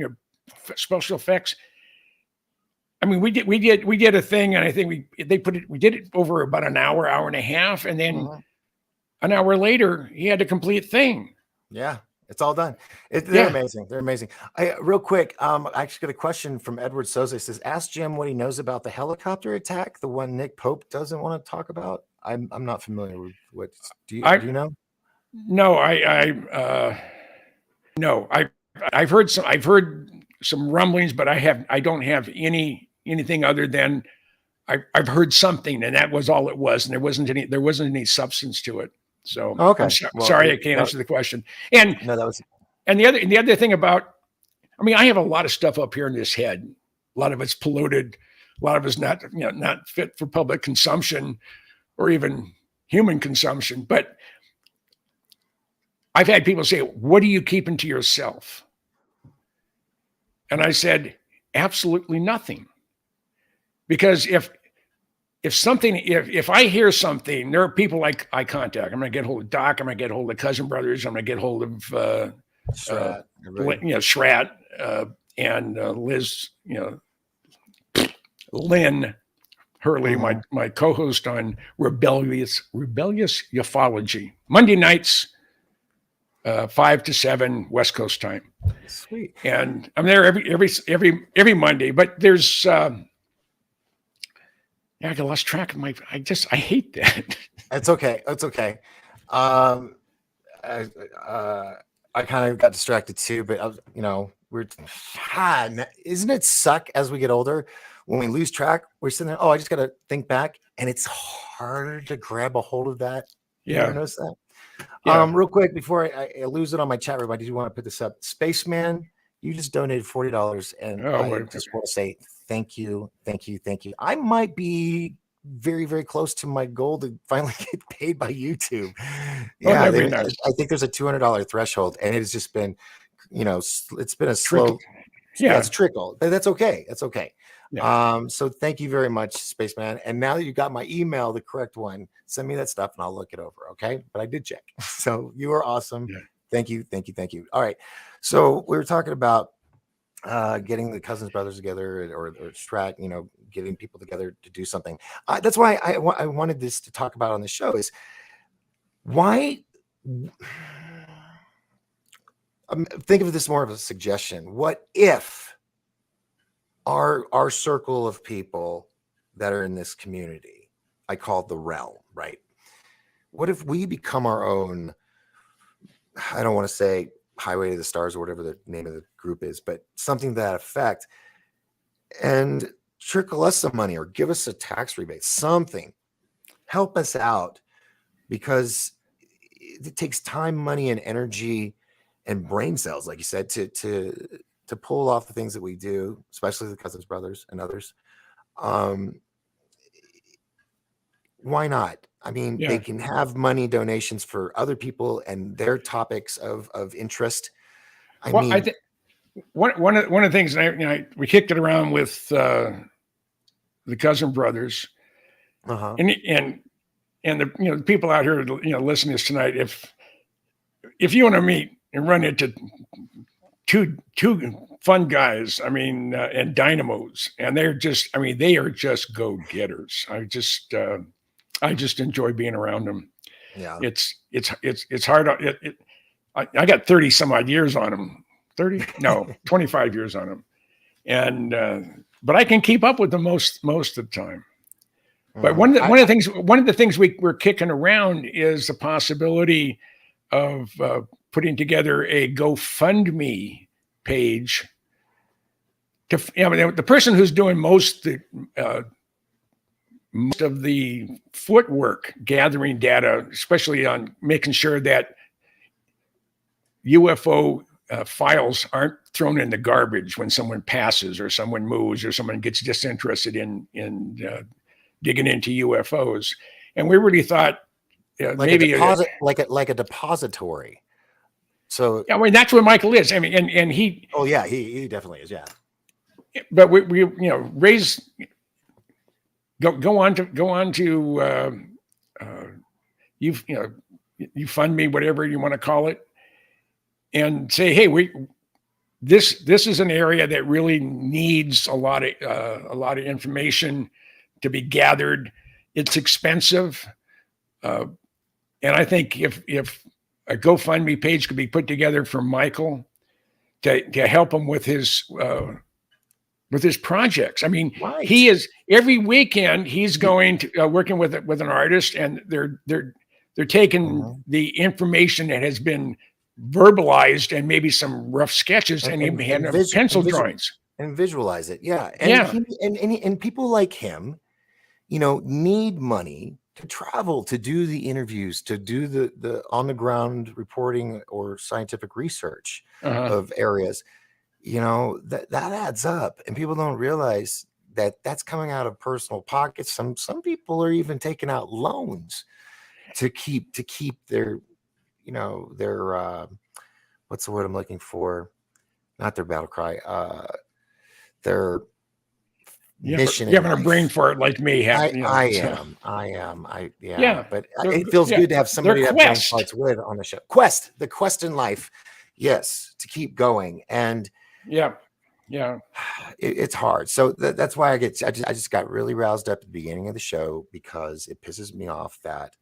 special effects. I mean, we did a thing, and I think we did it over about an hour and a half, and then an hour later, he had a complete thing. Yeah. It's all done. They're amazing. They're amazing. Real quick, I actually got a question from Edward Sosa. He says, ask Jim what he knows about the helicopter attack, the one Nick Pope doesn't want to talk about. I'm not familiar with what. Do you know? No, no. I've heard some rumblings, but I don't have anything other than I've heard something, and that was all it was, and there wasn't any substance to it. So okay, sorry, I can't answer the question. And the other thing about, I mean, I have a lot of stuff up here in this head. A lot of it's polluted. A lot of it's not fit for public consumption or even human consumption. But I've had people say, "What are you keeping to yourself?" And I said, absolutely nothing, because if I hear something, there are people I contact. I'm going to get hold of Doc. I'm going to get hold of the Cousin brothers. I'm going to get hold of Schratt and Liz, Lynn Hurley, my co-host on Rebellious Ufology, Monday nights, 5 to 7 West Coast time. Sweet. And I'm there every Monday. But there's. I lost track of I hate that. It's okay. It's okay. I kind of got distracted too, but I was, isn't it suck as we get older when we lose track? We're sitting there, oh, I just got to think back, and it's harder to grab a hold of that. You ever notice that? Yeah. Real quick before I lose it on my chat, everybody, do you want to put this up? Spaceman, you just donated $40, and I just want to say thank you. I might be very, very close to my goal to finally get paid by YouTube. Yeah, nice. I think there's a $200 threshold, and it has just been, it's been a slow. Yeah, it's a trickle, but that's okay. That's okay. Yeah. So thank you very much, Spaceman. And now that you got my email, the correct one, send me that stuff and I'll look it over. Okay. But I did check. So you are awesome. Yeah. Thank you. All right. So we were talking about getting the Cousins brothers together or Strat, getting people together to do something. That's why I wanted this to talk about on the show is why. Think of this more of a suggestion. What if our circle of people that are in this community, I call it the realm, right? What if we become our own, I don't want to say Highway to the Stars or whatever the name of the group is, but something to that effect, and trickle us some money or give us a tax rebate, something, help us out, because it takes time, money, and energy and brain cells, like you said, to pull off the things that we do, especially the Cousins brothers and others. Why not? I mean, they can have money donations for other people and their topics of interest. I think one of the things we kicked it around with the Cousin brothers, and the the people out here listening to this tonight. If you want to meet and run into two fun guys, and dynamos, and they are just go-getters. I just enjoy being around them. Yeah, it's hard. I got 30 some odd years on them. 25 years on them, and but I can keep up with them most of the time. But one of the things we're kicking around is the possibility of putting together a GoFundMe page. The person who's doing most of the footwork, gathering data, especially on making sure that UFO files aren't thrown in the garbage when someone passes or someone moves or someone gets disinterested in digging into UFOs. And we really thought maybe like a depository. So that's what Michael is. And he. Oh yeah, he definitely is. Yeah. But we raise. Go on to you fund me, whatever you want to call it, and say, hey, this is an area that really needs a lot of information to be gathered. It's expensive, and I think if a GoFundMe page could be put together for Michael to help him with his projects. Right. He is every weekend he's going to working with an artist, and they're taking the information that has been verbalized and maybe some rough sketches and pencil drawings and visualize it. Yeah. And people like him, need money to travel, to do the interviews, to do the on the ground reporting or scientific research of areas. That adds up, and people don't realize that that's coming out of personal pockets. Some people are even taking out loans to keep their, their what's the word I'm looking for? Not their battle cry. Their mission. You having a brain for it like me. I am. But it feels good to have somebody that brain parts with on the show. The quest in life. Yes, to keep going. And it's hard. So that's why I just got really roused up at the beginning of the show, because it pisses me off that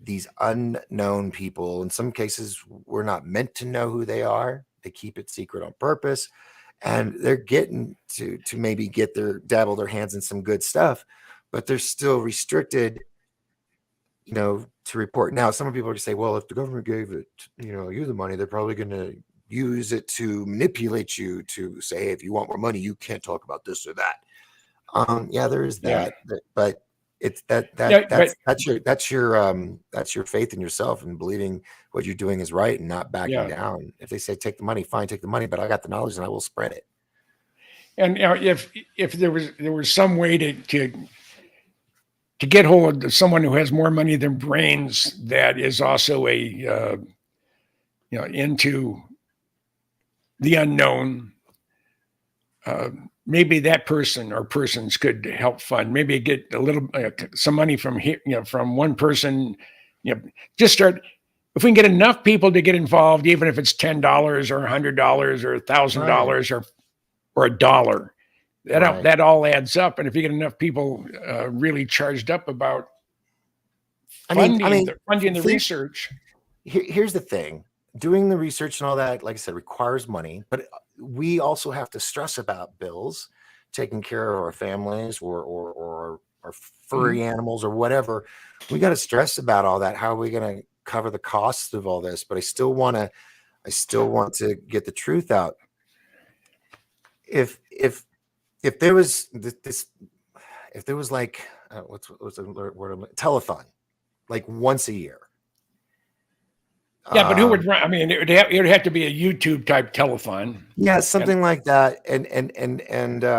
these unknown people, in some cases, we're not meant to know who they are. They keep it secret on purpose, and they're getting to maybe dabble their hands in some good stuff, but they're still restricted, to report. Now, some people are going to say, well, if the government gave it, you the money, they're probably going to use it to manipulate you to say, hey, if you want more money, you can't talk about this or that. Yeah, there is that, but it's that's your faith in yourself and believing what you're doing is right and not backing down. If they say take the money, fine, take the money, but I got the knowledge and I will spread it. And if there was some way to get hold of someone who has more money than brains, that is also into the unknown, maybe that person or persons could help fund. Maybe get a little some money from here, from one person. Just start. If we can get enough people to get involved, even if it's $10 or $100 or $1,000 or $1. That all adds up, and if you get enough people really charged up about funding the research. Here's the thing: doing the research and all that, like I said, requires money, but we also have to stress about bills, taking care of our families or our furry animals or whatever. We got to stress about all that. How are we going to cover the costs of all this? But I still want to get the truth out. If there was this, if there was like what's the word? Telethon, like once a year. Yeah, but who would run? I mean, it would have to be a YouTube type telethon. Yeah, something like that, and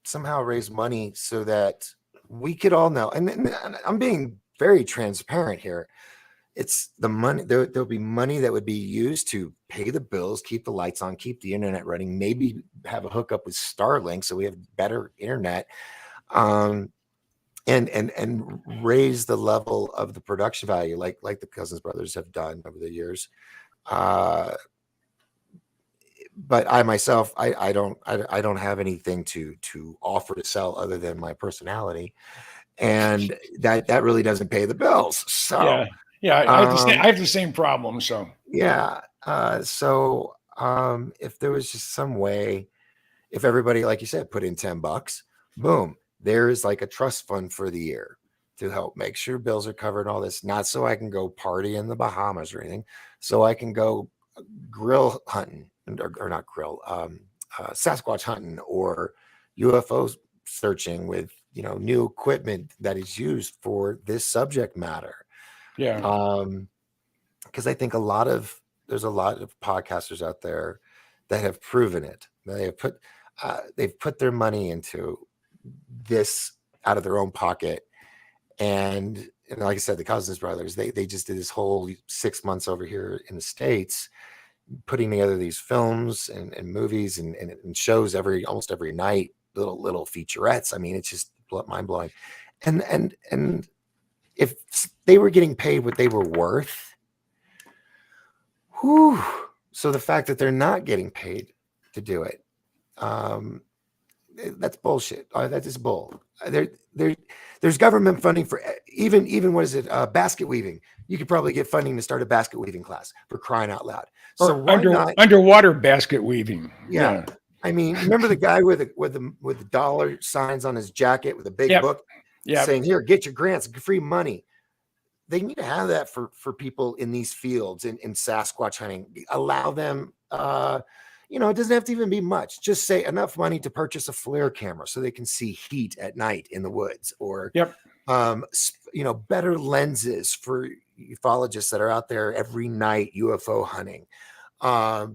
somehow raise money so that we could all know. And I'm being very transparent here. It's the money. There'll be money that would be used to pay the bills, keep the lights on, keep the internet running, maybe have a hookup with Starlink so we have better internet, and raise the level of the production value, like the Cousins brothers have done over the years. But I myself, I don't have anything to offer to sell other than my personality, and that really doesn't pay the bills. So. Yeah, I have the same problem. So yeah, if there was just some way, if everybody, like you said, put in $10, boom, there's like a trust fund for the year to help make sure bills are covered and all this. Not so I can go party in the Bahamas or anything, so I can go grill hunting or not grill, Sasquatch hunting or UFO searching with new equipment that is used for this subject matter. Yeah. Because I think there's a lot of podcasters out there that have proven it. They've put their money into this out of their own pocket. And like I said, the Cousins brothers, they just did this whole 6 months over here in the States, putting together these films and movies and shows almost every night, little featurettes. I mean, it's just mind blowing. And if they were getting paid what they were worth, so the fact that they're not getting paid to do it, that's bullshit. That is bull. There's government funding for even what is it? Basket weaving. You could probably get funding to start a basket weaving class, for crying out loud. So why not underwater basket weaving? Yeah. I mean, remember the guy with the dollar signs on his jacket with a big book? Saying, here, get your grants, free money. They need to have that for people in these fields in Sasquatch hunting. Allow them, it doesn't have to even be much. Just say enough money to purchase a flare camera so they can see heat at night in the woods, or, better lenses for ufologists that are out there every night UFO hunting. Or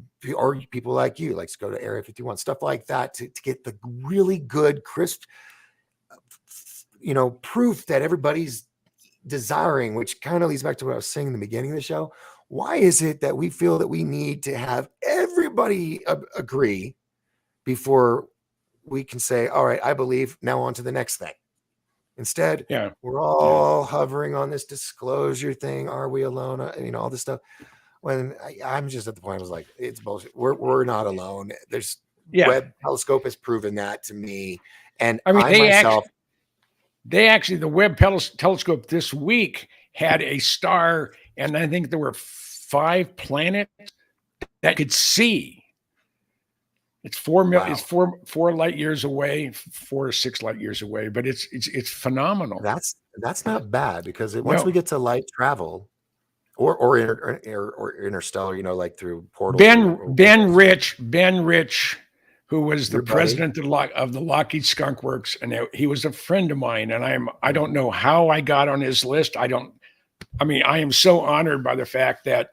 people like you, like to go to Area 51, stuff like that to get the really good, crisp, proof that everybody's desiring, which kind of leads back to what I was saying in the beginning of the show. Why is it that we feel that we need to have everybody agree before we can say, all right, I believe, now on to the next thing? Instead, we're all hovering on this disclosure thing. Are we alone? All this stuff. When I'm just at the point, I was like, it's bullshit. We're not alone. There's Webb telescope has proven that to me. And I myself, the Webb telescope this week had a star, and I think there were 5 planets that could see. It's 4 million. Wow. It's four light years away, 4 or 6 light years away. But it's phenomenal. That's not bad because once No, we get to light travel or interstellar, like through portals Ben Rich, who was the your buddy. president of the Lockheed Skunk Works, and he was a friend of mine. And I don't know how I got on his list. I am so honored by the fact that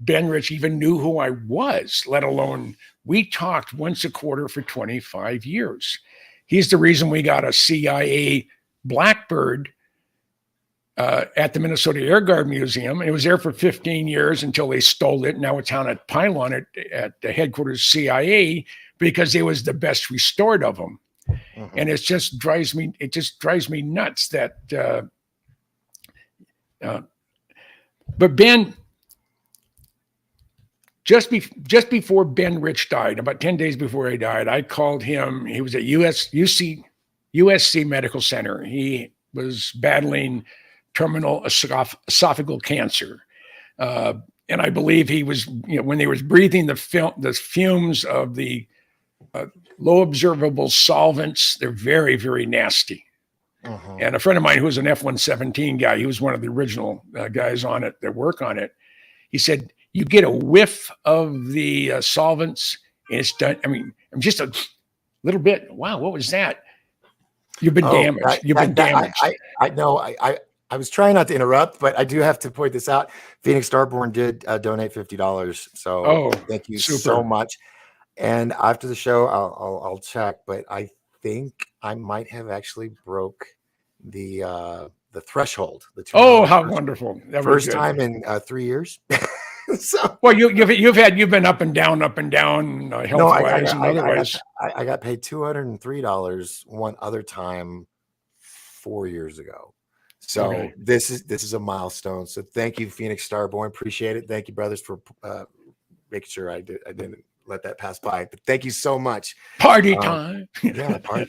Ben Rich even knew who I was, let alone we talked once a quarter for 25 years. He's the reason we got a CIA Blackbird at the Minnesota Air Guard Museum. It was there for 15 years until they stole it. Now it's on a pylon at the headquarters CIA because it was the best restored of them. Mm-hmm. And it just drives me nuts that, but Ben, just before Ben Rich died, about 10 days before he died, I called him. He was at USC Medical Center. He was battling terminal esophageal cancer. And I believe he was, when they was breathing the fumes of the low observable solvents, they're very, very nasty. Uh-huh. And a friend of mine who was an F-117 guy, he was one of the original guys on it that work on it. He said, you get a whiff of the solvents and it's done. Just a little bit. Wow, what was that? You've been damaged. You've been damaged. I know. I was trying not to interrupt, but I do have to point this out. Phoenix Starborn did donate $50. So thank you so much. And after the show, I'll check, but I think I might have actually broke the threshold. How wonderful! First time in 3 years. So, well, you've been up and down, health wise and otherwise. I got paid $203 one other time 4 years ago. So this is a milestone. So thank you, Phoenix Starborn. Appreciate it. Thank you, brothers, for making sure I didn't let that pass by. But thank you so much. Party time. Yeah, party.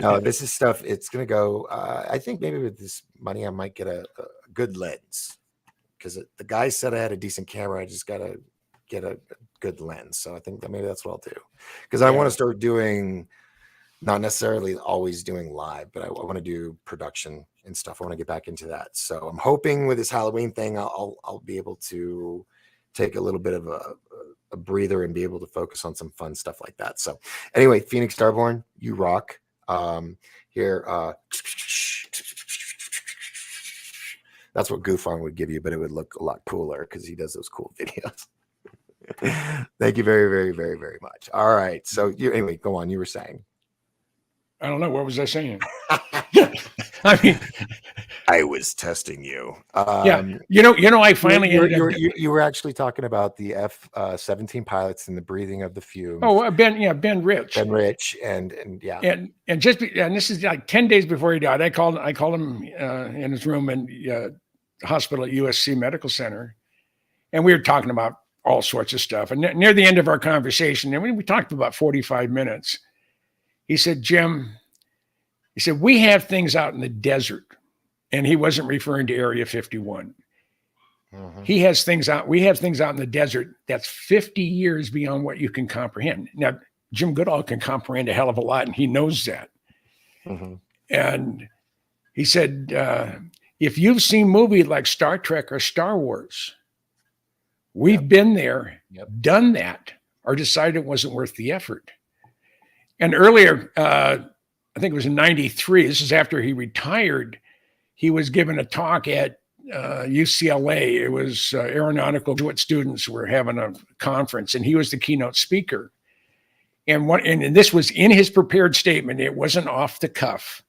No, this is stuff. It's gonna go. I think maybe with this money, I might get a good lens. Because the guy said I had a decent camera. I just got to get a good lens. So I think that maybe that's what I'll do. Because I want to start doing, not necessarily always doing live, but I want to do production and stuff. I want to get back into that. So I'm hoping with this Halloween thing, I'll be able to take a little bit of a breather and be able to focus on some fun stuff like that. So anyway, Phoenix Starborn, you rock. Here. That's what Goofon would give you, but it would look a lot cooler because he does those cool videos. Thank you very, very, very, very much. All right. So anyway, go on. You were saying. I don't know. What was I saying? I was testing you. I finally you were actually talking about the F-17 pilots and the breathing of the fumes. Ben Rich. Ben Rich, and this is like 10 days before he died. I called him in his room in hospital at USC Medical Center, and we were talking about all sorts of stuff. And near the end of our conversation, and we talked for about 45 minutes. He said, Jim, we have things out in the desert. And he wasn't referring to Area 51. Mm-hmm. We have things out in the desert that's 50 years beyond what you can comprehend. Now, Jim Goodall can comprehend a hell of a lot, and he knows that. Mm-hmm. And he said, if you've seen movies like Star Trek or Star Wars, we've been there, done that, or decided it wasn't worth the effort. And earlier, I think it was in 93, this is after he retired, he was given a talk at UCLA. It was aeronautical graduate students were having a conference, and he was the keynote speaker. And this was in his prepared statement. It wasn't off the cuff.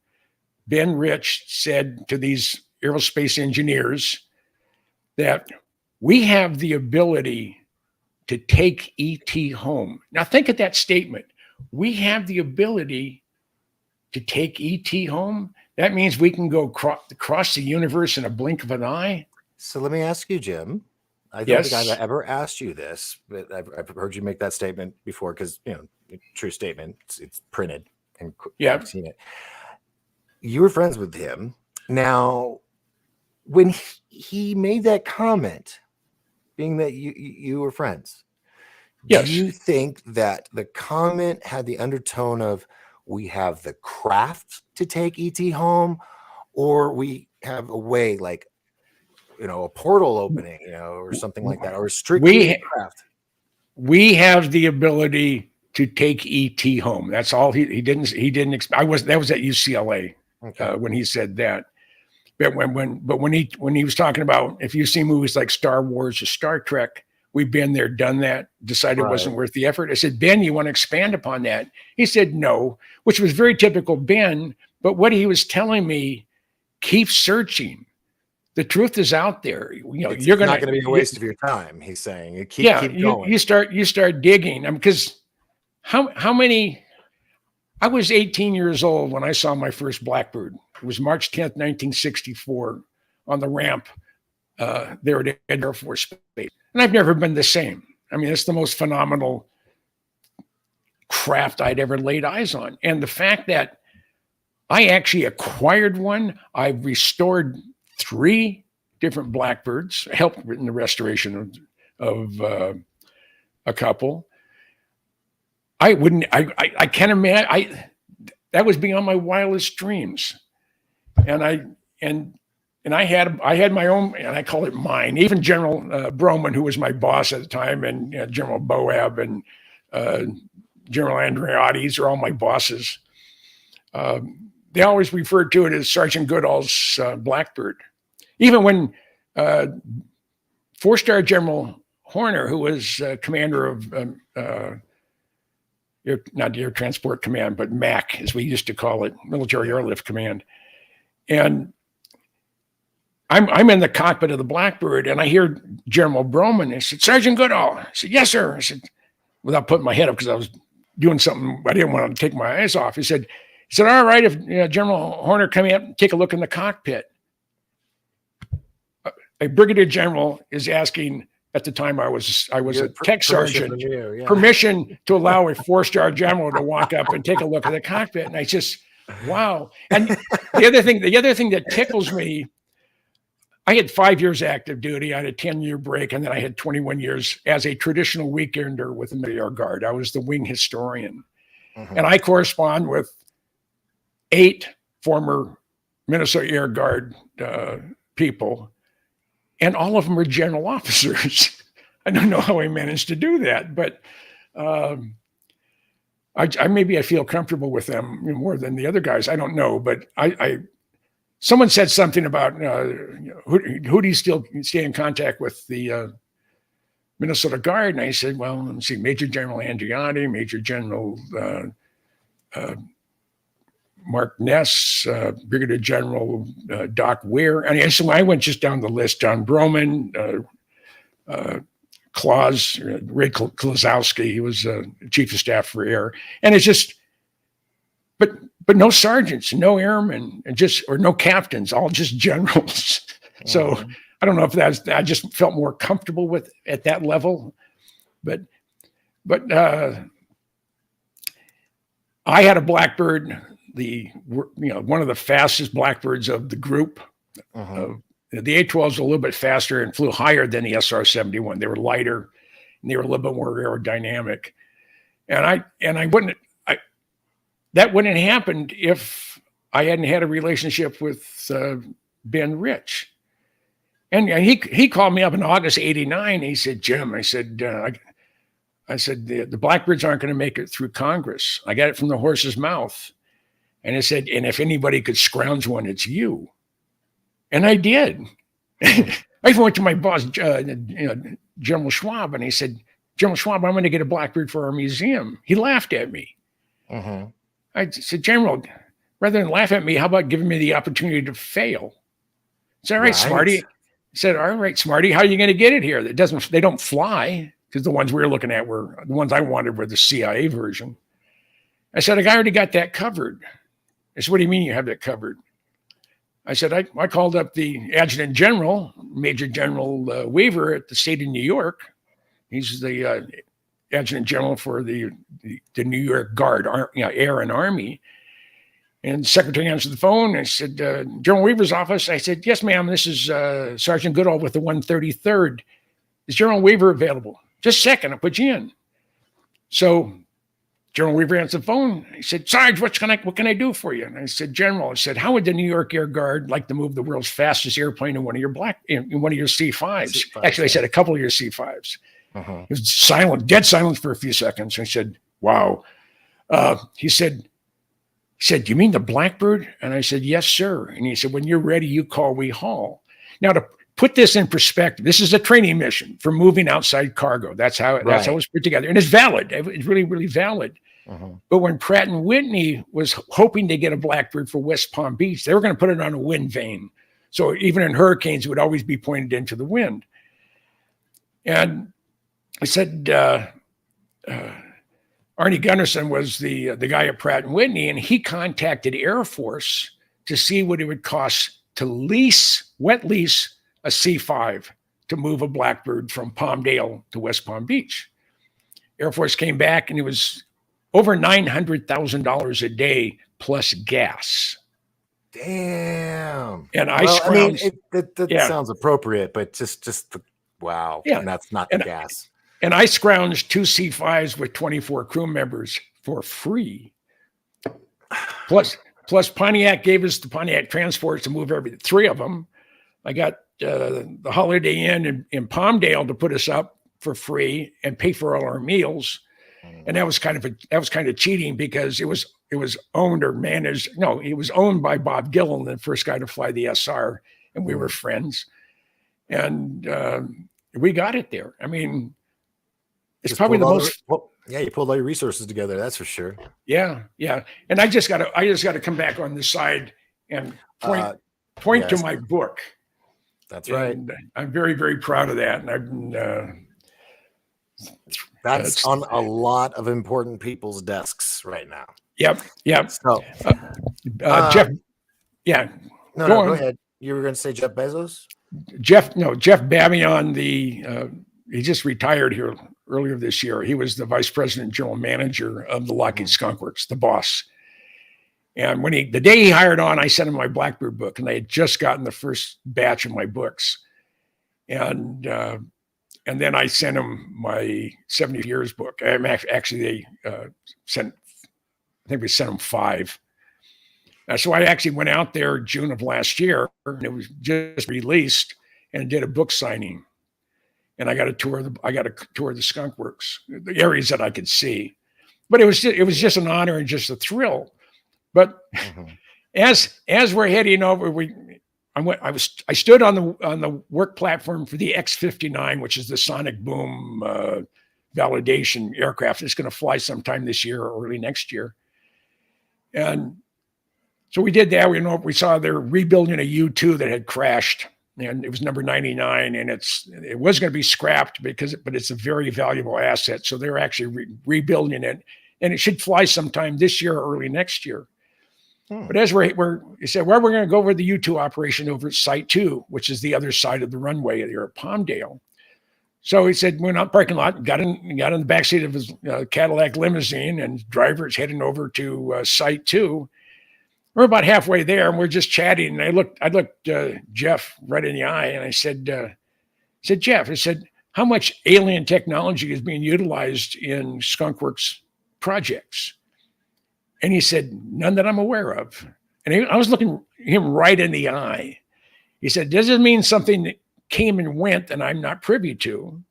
Ben Rich said to these aerospace engineers that we have the ability to take ET home. Now think of that statement. We have the ability to take ET home. That means we can go across the universe in a blink of an eye. So let me ask you, Jim. I don't think I've ever asked you this, but I've heard you make that statement before because, true statement. It's printed and I've seen it. You were friends with him. Now, when he made that comment, being that you were friends, Do Yes. you think that the comment had the undertone of we have the craft to take ET home, or we have a way like, a portal opening, or something like that, or strictly the We craft? we have the ability to take ET home. That's all. He didn't. That was at UCLA Okay. when he said that. But when he was talking about, if you see movies like Star Wars or Star Trek, we've been there, done that, decided it wasn't Right. worth the effort. I said, Ben, you want to expand upon that? He said no, which was very typical Ben. But what he was telling me, keep searching. The truth is out there. It's You're not gonna going to be a waste of your time. He's saying you keep yeah. going. You start digging. Because how many? I was 18 years old when I saw my first blackbird. It was March 10th, 1964, on the ramp there at Air Force Base. And I've never been the same. I mean, it's the most phenomenal craft I'd ever laid eyes on. And the fact that I actually acquired one, I've restored 3 different blackbirds, helped in the restoration of a couple. I can't imagine. That was beyond my wildest dreams. And I had my own, and I call it mine. Even General Broman, who was my boss at the time, and General Boab and General Andreotti, these are all my bosses. They always referred to it as Sergeant Goodall's Blackbird. Even when 4-star General Horner, who was commander of not the Air Transport Command, but MAC, as we used to call it, Military Airlift Command. And I'm in the cockpit of the Blackbird, and I hear General Broman. I said, Sergeant Goodall. I said, yes, sir. I said, without putting my head up, because I was doing something I didn't want to take my eyes off. He said, all right, if General Horner come up and take a look in the cockpit. A brigadier general is asking, at the time I was a tech sergeant, permission to allow a 4-star general to walk up and take a look at the cockpit. And I just, wow. And the other thing that tickles me, I had 5 years active duty. I had a 10-year break, and then I had 21 years as a traditional weekender with the Air Guard. I was the wing historian. Mm-hmm. And I correspond with 8 former Minnesota Air Guard people, and all of them are general officers. I don't know how I managed to do that, but maybe I feel comfortable with them more than the other guys. I don't know, but someone said something about who do you still stay in contact with, the Minnesota Guard? And I said, well, let's see, Major General Andreotti, Major General Mark Ness, Brigadier General Doc Weir. And so I went just down the list: John Broman, Claus, Ray Klazowski. He was Chief of Staff for Air. And it's just, but no sergeants, no airmen, or no captains, all just generals. So I don't know if I just felt more comfortable with at that level, but I had a Blackbird, one of the fastest Blackbirds of the group. The A-12s were a little bit faster and flew higher than the SR-71. They were lighter and they were a little bit more aerodynamic. And that wouldn't have happened if I hadn't had a relationship with Ben Rich. And he called me up in August '89. He said, Jim, I said, the Blackbirds aren't going to make it through Congress. I got it from the horse's mouth. And I said, and if anybody could scrounge one, it's you. And I did. I even went to my boss, General Schwab, and he said, General Schwab, I'm going to get a Blackbird for our museum. He laughed at me. I said, General, rather than laugh at me, how about giving me the opportunity to fail? Is that right, Smarty? I said, all right, Smarty, how are you going to get it here? They don't fly, because the ones we were looking at were the ones I wanted were the CIA version. I said, I already got that covered. I said, what do you mean you have that covered? I said, I called up the Adjutant General, Major General Weaver at the state of New York. He's the Adjutant General for the New York Guard, Air and Army. And the secretary answered the phone. I said, General Weaver's office. I said, yes, ma'am. This is Sergeant Goodall with the 133rd. Is General Weaver available? Just a second. I'll put you in. So General Weaver answered the phone. He said, Sarge, what can I do for you? And I said, General, I said, how would the New York Air Guard like to move the world's fastest airplane in one of your C5s? Actually, I said a couple of your C5s. It was silent, dead silence for a few seconds. I said, wow. He said, you mean the Blackbird? And I said, yes, sir. And he said, when you're ready, you call, we haul. Now, to put this in perspective, this is a training mission for moving outside cargo. That's how it was put together. And it's valid. It's really, really valid. But when Pratt and Whitney was hoping to get a Blackbird for West Palm Beach, they were going to put it on a wind vane. So even in hurricanes, it would always be pointed into the wind. And I said, Arnie Gunnarsson was the guy at Pratt and Whitney, and he contacted Air Force to see what it would cost to wet lease a C5 to move a Blackbird from Palmdale to West Palm Beach. Air Force came back, and it was over $900,000 a day plus gas. Damn. And that sounds appropriate, but just wow. Yeah. And that's not the gas. And I scrounged 2 C5s with 24 crew members for free. Plus Pontiac gave us the Pontiac transports to move 3 of them. I got the Holiday Inn in Palmdale to put us up for free and pay for all our meals. And that was kind of cheating because it was owned or managed. No, it was owned by Bob Gillen, the first guy to fly the SR, and we were friends. And we got it there. I mean, it's probably the most. You pulled all your resources together. That's for sure. Yeah. And I just got to come back on the side and point to my book. That's right. And I'm very, very proud of that. And I've been. That's on a lot of important people's desks right now. Yep. So, Jeff. Yeah. No, go ahead. You were going to say Jeff Bezos? Jeff Babion, he just retired here earlier this year. He was the vice president, general manager of the Lockheed Skunk Works, the boss. And the day he hired on, I sent him my Blackbird book, and they had just gotten the first batch of my books. And then I sent him my 70 years book. Actually, I think we sent him 5. So I actually went out there June of last year, and it was just released, and did a book signing. And I got a tour of the Skunk Works, the areas that I could see. But it was just an honor and just a thrill. But as we're heading over, I stood on the work platform for the X-59, which is the sonic boom validation aircraft. It's going to fly sometime this year or early next year. And so we did that. We saw they're rebuilding a U-2 that had crashed, and it was number 99, and it was going to be scrapped but it's a very valuable asset. So they're actually rebuilding it, and it should fly sometime this year or early next year. But as he said, we're going to go over the U-2 operation over at Site 2, which is the other side of the runway there at Palmdale. So he said, we're not parking lot, got in the backseat of his Cadillac limousine, and driver's heading over to Site 2. We're about halfway there, and we're just chatting. And I looked Jeff right in the eye, and I said, Jeff, I said, how much alien technology is being utilized in Skunk Works projects? And he said, none that I'm aware of. And I was looking him right in the eye. He said, does it mean something that came and went and I'm not privy to?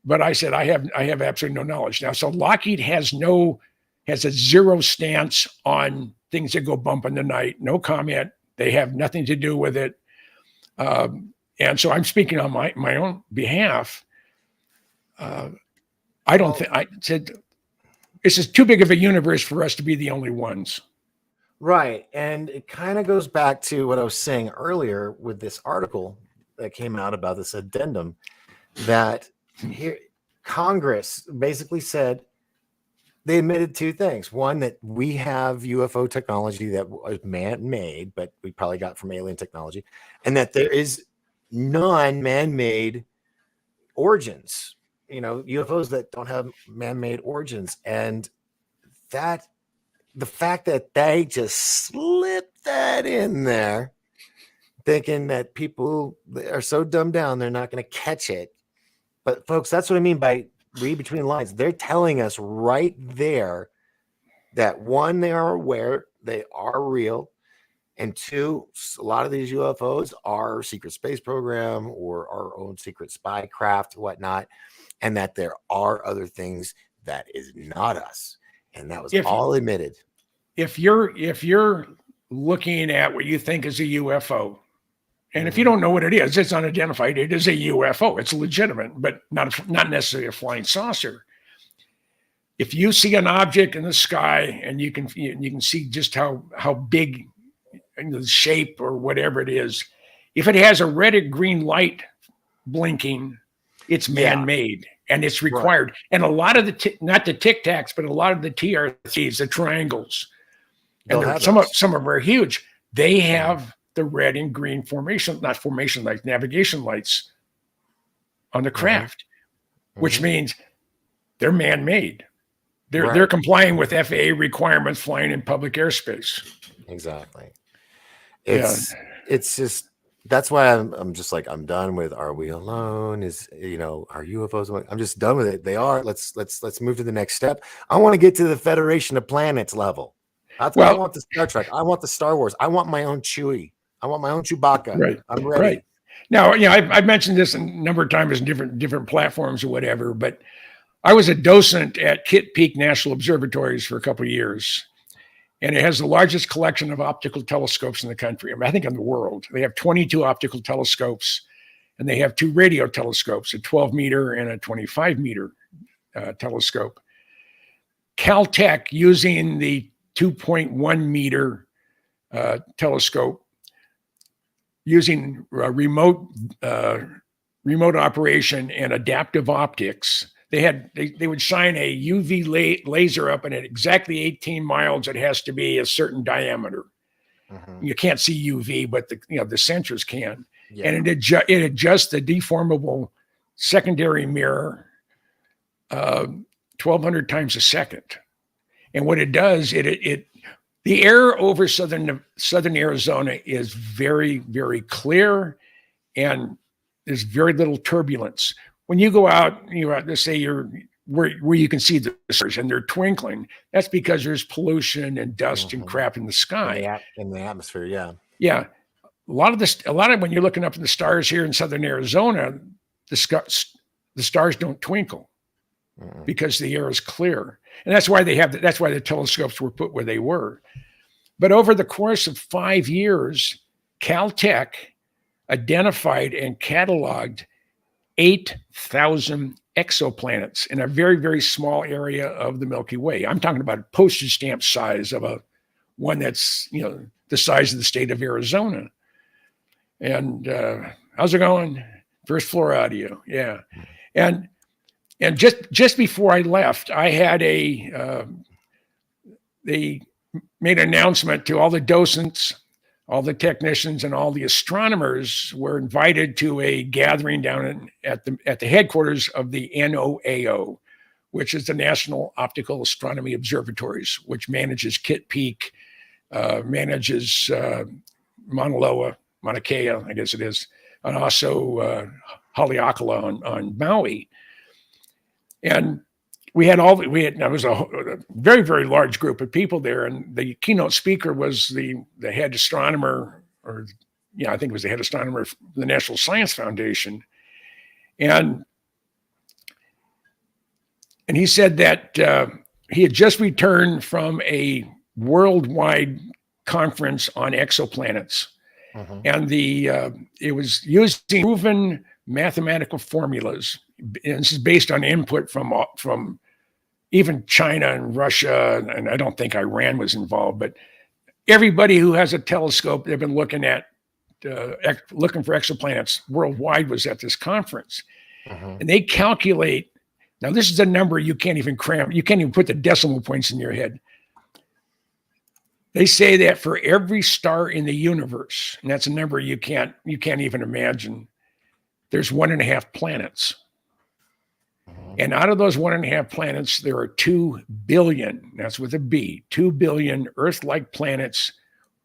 But I said, I have absolutely no knowledge now. So Lockheed has a zero stance on things that go bump in the night. No comment. They have nothing to do with it. And so I'm speaking on my own behalf. I said, this is too big of a universe for us to be the only ones. Right. And it kind of goes back to what I was saying earlier with this article that came out about this addendum, that here Congress basically said they admitted 2 things. One, that we have UFO technology that was man-made, but we probably got from alien technology, and that there is non-man-made origins. UFOs that don't have man-made origins. And that the fact that they just slipped that in there, thinking that people are so dumbed down, they're not going to catch it. But folks, that's what I mean by read between the lines. They're telling us right there that one, they are aware they are real, and two, a lot of these UFOs are secret space program or our own secret spy craft, whatnot, and that there are other things that is not us, and that was all admitted. If you're looking at what you think is a UFO, and if you don't know what it is, it's unidentified. It is a UFO. It's legitimate, but not necessarily a flying saucer. If you see an object in the sky and you can see just how big the shape or whatever it is, if it has a red or green light blinking, it's man-made and it's required. Right. And a lot of not the Tic Tacs, but a lot of the TRCs, the triangles, and some of them are huge. They have the red and green not formation lights, navigation lights on the craft, which means they're man-made. They're complying with FAA requirements flying in public airspace. Exactly. It's just, that's why I'm just like, I'm done with, are we alone? Are UFOs? I'm just done with it. They are. Let's move to the next step. I want to get to the Federation of Planets level. I want the Star Trek. I want the Star Wars. I want my own Chewie. I want my own Chewbacca. Right. I'm ready. Right. Now, I've mentioned this a number of times in different platforms or whatever, but I was a docent at Kitt Peak National Observatories for a couple of years, and it has the largest collection of optical telescopes in the country. I think in the world. They have 22 optical telescopes, and they have 2 radio telescopes, a 12-meter and a 25-meter telescope. Caltech, using the 2.1-meter telescope, using remote operation and adaptive optics, they would shine a UV laser up, and at exactly 18 miles, it has to be a certain diameter. You can't see UV, but the sensors can. Yeah. And it adjusts the deformable secondary mirror 1,200 times a second. And what it does, the air over southern Arizona is very, very clear, and there's very little turbulence. When you go out, let's say you're where you can see the stars and they're twinkling, that's because there's pollution and dust and crap in the sky. In the atmosphere, yeah. Yeah. A lot of when you're looking up at the stars here in southern Arizona, the stars don't twinkle because the air is clear. And that's why that's why the telescopes were put where they were. But over the course of 5 years, Caltech identified and cataloged 8,000 exoplanets in a very, very small area of the Milky Way. I'm talking about a postage stamp size of one that's, the size of the state of Arizona. And how's it going? First floor audio. Yeah. And just before I left, I had they made an announcement to all the docents, all the technicians, and all the astronomers were invited to a gathering down at the headquarters of the NOAO, which is the National Optical Astronomy Observatories, which manages Kitt Peak, manages Mauna Loa, Mauna Kea, I guess it is, and also Haleakala on Maui. And there was a very, very large group of people there, and the keynote speaker was the head astronomer, I think it was the head astronomer for the National Science Foundation. And he said that he had just returned from a worldwide conference on exoplanets. And it was using proven mathematical formulas. And this is based on input from even China and Russia, and I don't think Iran was involved, but everybody who has a telescope, they've been looking for exoplanets worldwide, was at this conference. And they calculate, now this is a number you can't even cram, you can't even put the decimal points in your head. They say that for every star in the universe, and that's a number you can't even imagine, there's 1.5 planets. And out of those 1.5 planets, there are 2 billion, that's with a B, 2 billion Earth-like planets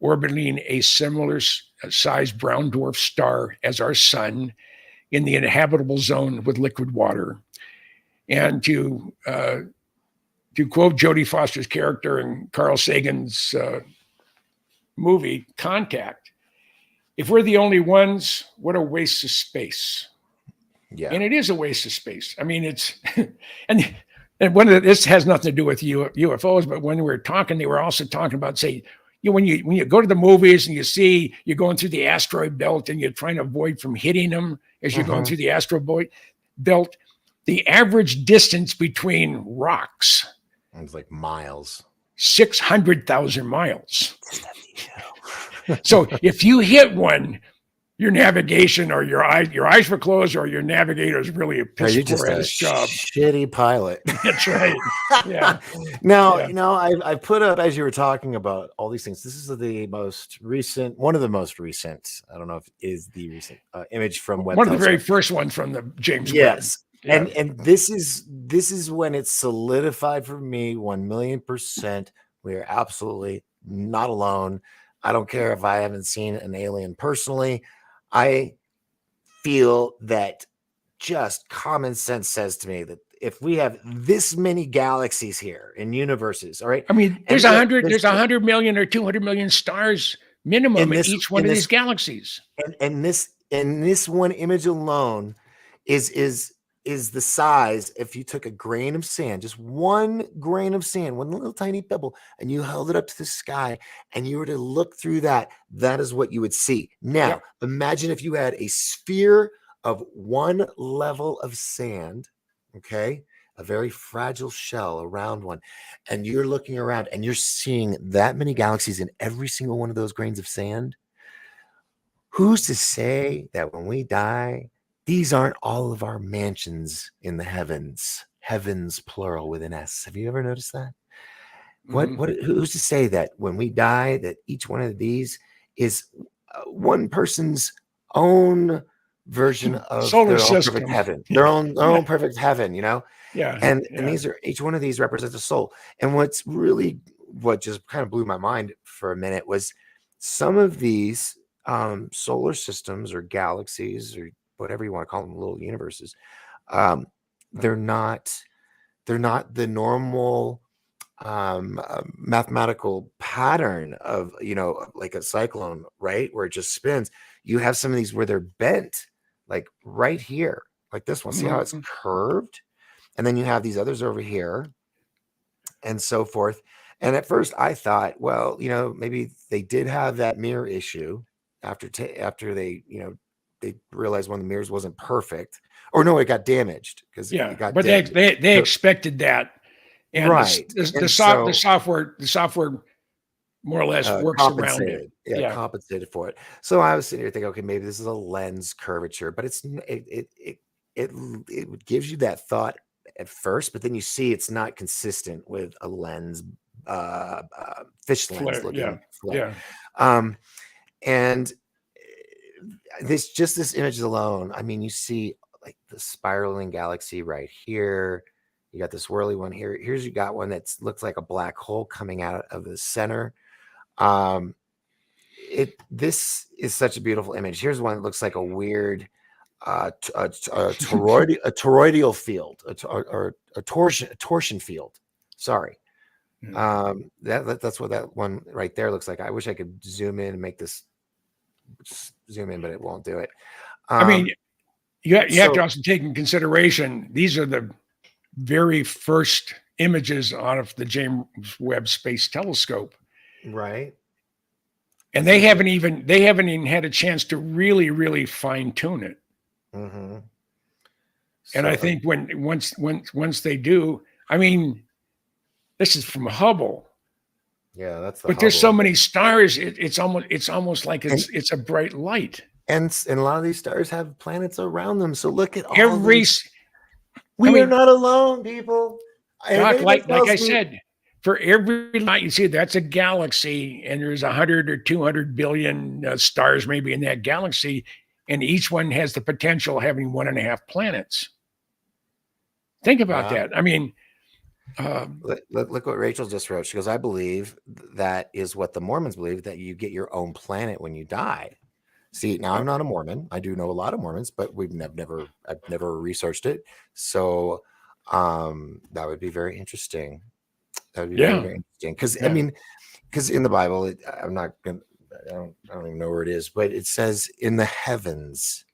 orbiting a similar sized brown dwarf star as our sun in the inhabitable zone with liquid water. And to quote Jodie Foster's character in Carl Sagan's movie Contact, if we're the only ones, what a waste of space. Yeah. And it is a waste of space. I mean, it's and this has nothing to do with UFOs, but when we were talking, they were also talking about, say, when you go to the movies and you see you're going through the asteroid belt and you're trying to avoid from hitting them as you're going through the asteroid belt, the average distance between rocks, it's like miles, 600,000 miles. So if you hit one, your navigation or your eyes were closed, or your navigator's really a piss poor at his job. Shitty pilot. That's right. Yeah. Now, I put up, as you were talking about all these things, this is one of the most recent, I don't know if is the recent image from Webb. One of the very first ones from the James Webb. Yes. Yeah. And this is when it's solidified for me 1,000,000%. We are absolutely not alone. I don't care if I haven't seen an alien personally. I feel that just common sense says to me that if we have this many galaxies here in universes, all right. I mean, there's 100 million or 200 million stars minimum in each one of these galaxies. And this one image alone is the size. If you took a grain of sand, just one grain of sand, one little tiny pebble, and you held it up to the sky and you were to look through that is what you would see. Now, imagine if you had a sphere of one level of sand, okay, a very fragile shell around one, and you're looking around and you're seeing that many galaxies in every single one of those grains of sand. Who's to say that when we die, these aren't all of our mansions in the heavens plural with an S? Have you ever noticed that? Who's to say that when we die, that each one of these is one person's own version of solar their system, own perfect heaven, their own perfect heaven, Yeah. And each one of these represents a soul. And what just kind of blew my mind for a minute was some of these solar systems or galaxies or whatever you want to call them, little universes, they're not the normal mathematical pattern of like a cyclone, right, where it just spins. You have some of these where they're bent, like right here, like this one. See how it's curved? And then you have these others over here and so forth. And at first I thought, well, maybe they did have that mirror issue after they they realized one of the mirrors wasn't perfect, or no, it got damaged because it got damaged. They expected that, and right. The software more or less works around it. Yeah, compensated for it. So I was sitting here thinking, okay, maybe this is a lens curvature, but it gives you that thought at first, but then you see it's not consistent with a lens, fish lens looking flare. And this image alone, I mean, you see like the spiraling galaxy right here. You got this whirly one here. You got one that looks like a black hole coming out of the center. This is such a beautiful image. Here's one that looks like a weird toroidal field, or a torsion field. Sorry. That's what that one right there looks like. I wish I could zoom in and make this zoom in, but it won't do it. I mean, you have to also take in consideration, these are the very first images out of the James Webb Space Telescope. Right. And they haven't even had a chance to really, really fine tune it. Mm-hmm. And I think once they do, I mean, this is from Hubble. Yeah, that's. But there's so many stars. It's almost like it's a bright light. And a lot of these stars have planets around them. So look at all every. We are not alone, people. Doc, like I said, for every light you see, that's a galaxy, and there's 100 or 200 billion stars maybe in that galaxy, and each one has the potential of having 1.5 planets. Think about that. I mean. Look what Rachel just wrote. She goes, I believe that is what the Mormons believe, that you get your own planet when you die. See, now I'm not a Mormon. I do know a lot of Mormons, but I've never researched it. So That would be very interesting. That would be Yeah. very, very interesting. Because I Yeah. mean, because in the Bible, I'm not gonna, I don't even know where it is, but it says in the heavens,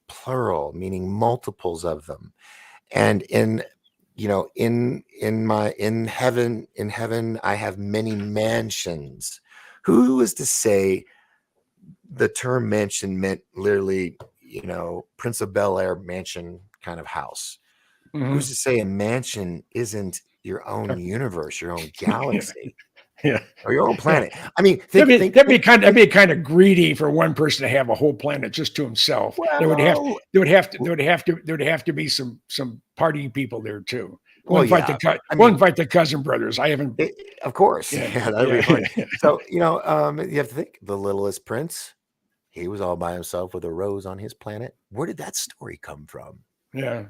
plural, meaning multiples of them, and in in heaven, I have many mansions. Who was to say the term mansion meant literally, Prince of Bel Air mansion kind of house? Mhm. Who's to say a mansion isn't your own universe, your own galaxy, Yeah. or your own Yeah. planet? I mean, That'd be kind of greedy for one person to have a whole planet just to himself. well, There would have to be some party people there too. well, yeah. I We'll mean, invite the cousin brothers. I haven't. of course, Yeah. yeah, that'd be Yeah. funny. So, you have to think the littlest prince. He was all by himself with a rose on his planet. Where did that story come from? Yeah.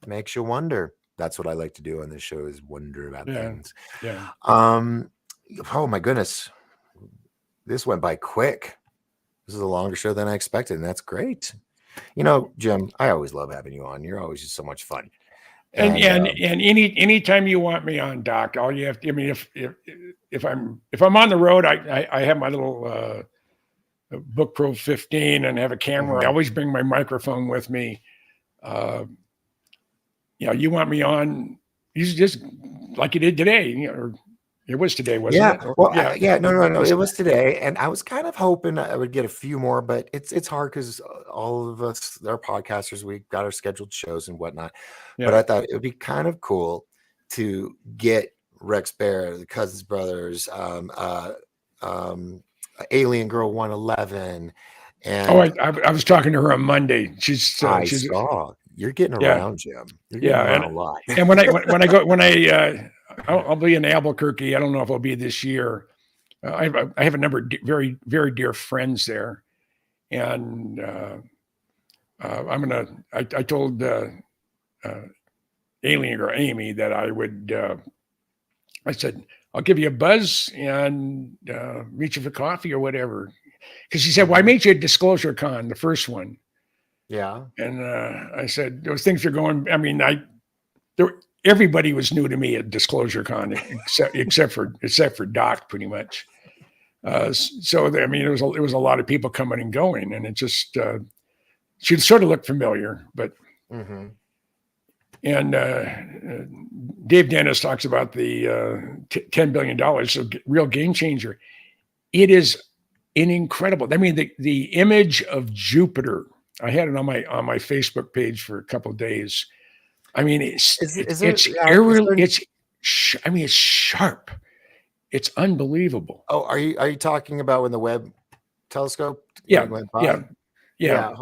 Makes you wonder. That's what I like to do on this show, is wonder about Yeah. things. Yeah. Oh my goodness, this went by quick. This is a longer show than I expected, and that's great. Jim, I always love having you on. You're always just so much fun. And And anytime you want me on, Doc, all you have to. I mean, if I'm on the road, I have my little Book Pro 15 and have a camera. I always bring my microphone with me. You want me on? You just like you did today. Or it was today, wasn't it? Well, no. It was today, and I was kind of hoping I would get a few more, but it's hard because all of us, our podcasters, we got our scheduled shows and whatnot. But I thought it would be kind of cool to get Rex Bear, the Cousins Brothers, Alien Girl 111, and I was talking to her on Monday. She's saw you're getting around, Jim. You're getting around a lot. And I'll be in Albuquerque. I don't know if I'll be this year. I have a number of very, very dear friends there, and I told Alien or Amy that I would. I said I'll give you a buzz and meet you for coffee or whatever, because she said, "Well, I made you a Disclosure Con, the first one." Yeah, and I said those things are going. I mean, everybody was new to me at Disclosure Con, except for Doc, pretty much. So I mean, it was a lot of people coming and going, and it just she sort of looked familiar, but. And Dave Dennis talks about the $10 billion, so real game changer. It is an incredible. I mean, the image of Jupiter. I had it on my Facebook page for a couple of days. I mean, it's sharp. It's unbelievable. Oh, are you talking about when the Webb telescope went by? Yeah.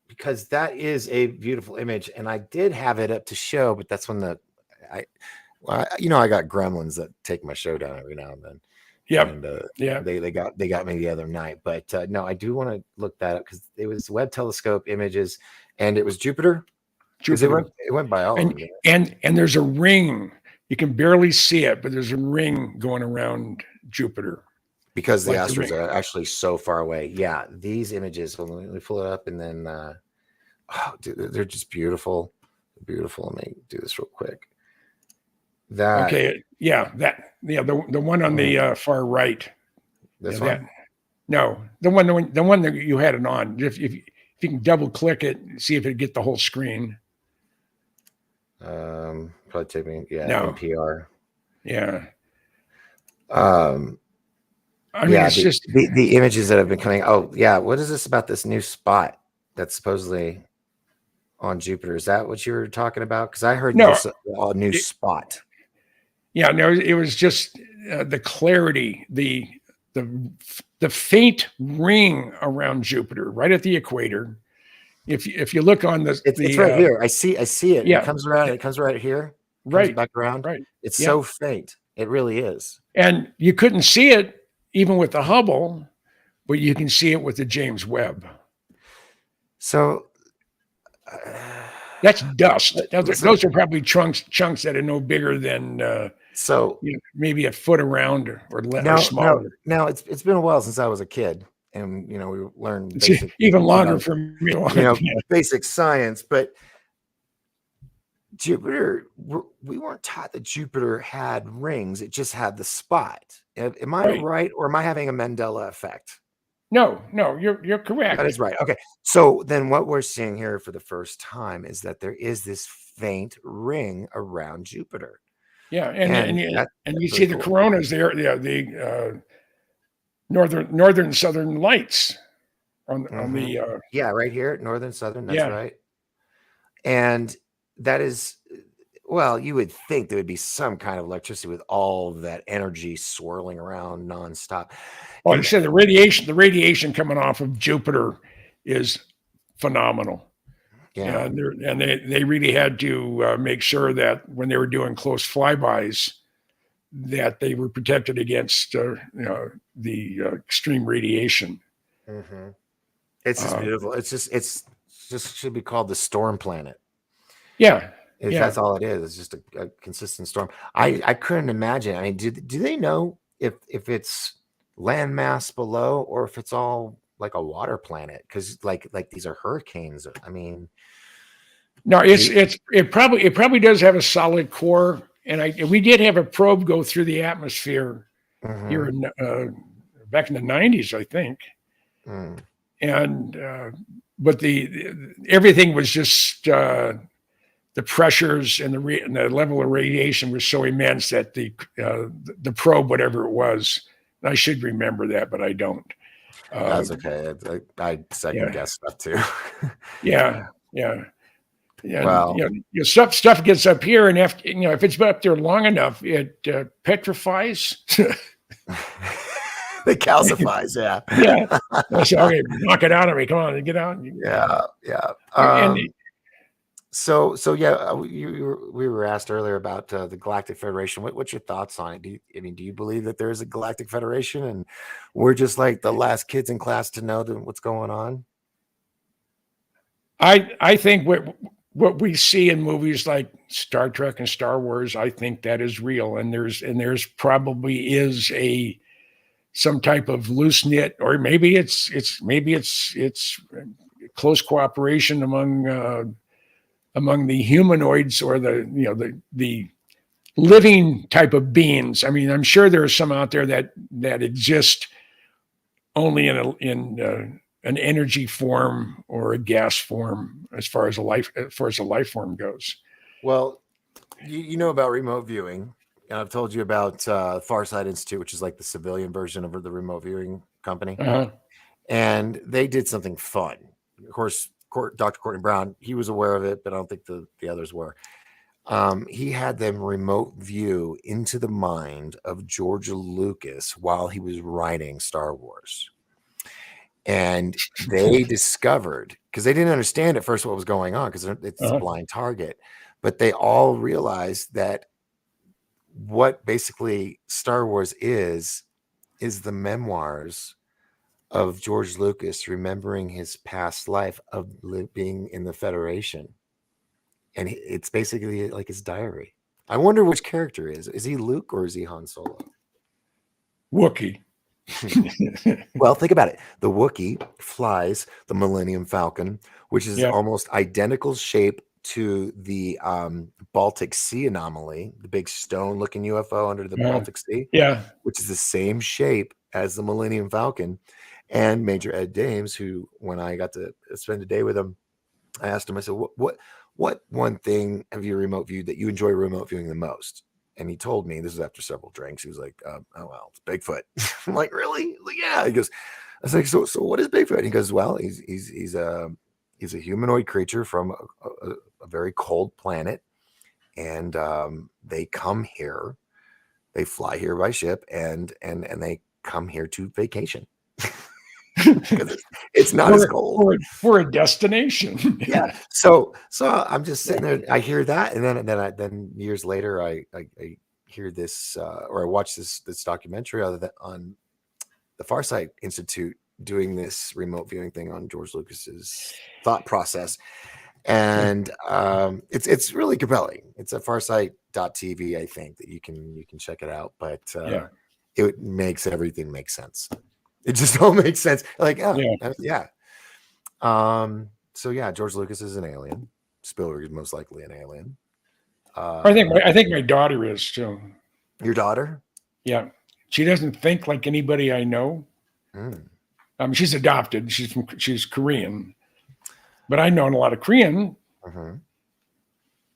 Because that is a beautiful image, and I did have it up to show, but that's when I got gremlins that take my show down every now and then. Yeah, and they got me the other night, but no, I do want to look that up because it was Webb telescope images, and it was Jupiter. It went by all of them. And there's a ring. You can barely see it, but there's a ring going around Jupiter. Because the asteroids are actually so far away. Yeah, these images, let me pull it up, and then dude, they're just beautiful. Beautiful. Let me do this real quick. The one on the far right. This one? The one that you had it on. If you can double click it, see if it get the whole screen. Probably take me, NPR. Yeah. I mean, it's just the images that have been coming. Oh, yeah. What is this about this new spot that's supposedly on Jupiter? Is that what you were talking about? Because I heard this new spot. Yeah, no, it was just the clarity, the faint ring around Jupiter, right at the equator. If you look on it's right here. I see it. Yeah, it comes around. It comes right here. Right, back around. Right. It's so faint. It really is. And you couldn't see it even with the Hubble, but you can see it with the James Webb. So that's dust. Those are probably chunks that are no bigger than maybe a foot around or smaller. Now it's been a while since I was a kid, and we learned even longer for me. Basic science, but Jupiter, we weren't taught that Jupiter had rings. It just had the spot. Am I Right. right, or am I having a Mandela effect? No, you're That correct. is right. Okay. So then what we're seeing here for the first time is that there is this faint ring around Jupiter. Yeah, And and that's you really see the cool. coronas there, yeah, the northern southern lights on Hmm. the Yeah, right here, northern, southern. That's yeah. right. And that is, well, you would think there would be some kind of electricity with all of that energy swirling around nonstop. Well, you And said the radiation coming off of Jupiter is phenomenal. yeah, And they really had to make sure that when they were doing close flybys, that they were protected against the extreme radiation. hmm, it's just Uh, beautiful. It's just should be called the storm planet. yeah, That's yeah. all it is. It's just a consistent storm. I couldn't imagine. I mean, do they know if it's landmass below or if it's all like a water planet? Because like these are hurricanes. I mean, No, do it probably does have a solid core, and we did have a probe go through the atmosphere here mhm, in back in the '90s, I think, mm. and but everything was just the pressures and the level of radiation was so immense that the probe, whatever it was, and I should remember that, but I don't. Uh, That's okay. I second yeah, guess stuff too. yeah, yeah. And Well, stuff gets up here, and if it's up there long enough, it petrifies. it calcifies. Yeah. Yeah. I say, okay, knock it out of me. Come on, get out. Yeah. Yeah. And So yeah, we were asked earlier about the Galactic Federation. What's your thoughts on it? Do you believe that there is a Galactic Federation, and we're just like the last kids in class to know what's going on? I think what we see in movies like Star Trek and Star Wars, I think that is real, and there's probably is a some type of loose knit, or maybe it's close cooperation among the humanoids or the living type of beings. I mean, I'm sure there are some out there that exist only in an energy form or a gas form, as far as a life form goes. Well, you know about remote viewing. And I've told you about Farsight Institute, which is like the civilian version of the remote viewing company. Uh-huh. And they did something fun. Of course, Dr. Courtney Brown, he was aware of it, but I don't think the others were. He had them remote view into the mind of George Lucas while he was writing Star Wars. And they discovered, because they didn't understand at first what was going on, because it's a Uh-huh. blind target, but they all realized that what basically Star Wars is the memoirs of George Lucas remembering his past life of being in the Federation. And it's basically like his diary. I wonder which character is. Is he Luke or is he Han Solo? Wookie. Well, think about it. The Wookiee flies the Millennium Falcon, which is Yeah. almost identical shape to the Baltic Sea anomaly, the big stone-looking UFO under the Baltic Sea, Yeah. which is the same shape as the Millennium Falcon. And Major Ed Dames, who, when I got to spend a day with him, I asked him, I said, what one thing have you remote viewed that you enjoy remote viewing the most? And he told me, this is after several drinks, he was like, oh, well, it's Bigfoot. I'm like, really? Like, yeah. He goes, I was like, so what is Bigfoot? And he goes, well, he's a humanoid creature from a very cold planet. And they come here, they fly here by ship, and they come here to vacation. Because it's not as cold for a destination. yeah. So I'm just sitting there. I hear that, and then years later, I hear this, or I watch this documentary on the Farsight Institute doing this remote viewing thing on George Lucas's thought process, and it's really compelling. It's at farsight.tv, I think, that you can check it out, but Yeah. it makes everything make sense. It just all makes sense. Like, oh, Yeah. so yeah, George Lucas is an alien. Spielberg is most likely an alien. I think my daughter is too. Your daughter? Yeah, she doesn't think like anybody I know. Mm. She's adopted. She's Korean, but I know a lot of Korean, Mhm.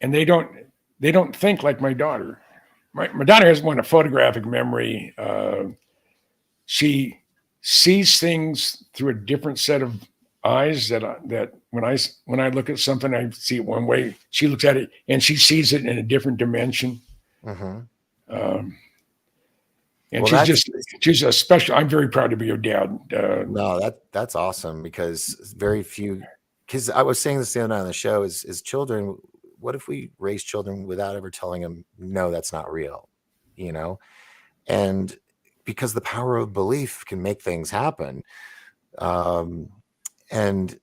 and they don't think like my daughter. My daughter has a photographic memory. She sees things through a different set of eyes that when I look at something, I see it one way. She looks at it and she sees it in a different dimension. Mhm. Um, and Well, she's a special. I'm very proud to be her dad. no, that's awesome because very few. Because I was saying this the other night on the show is children. What if we raise children without ever telling them no, that's not real, you know? And because the power of belief can make things happen. And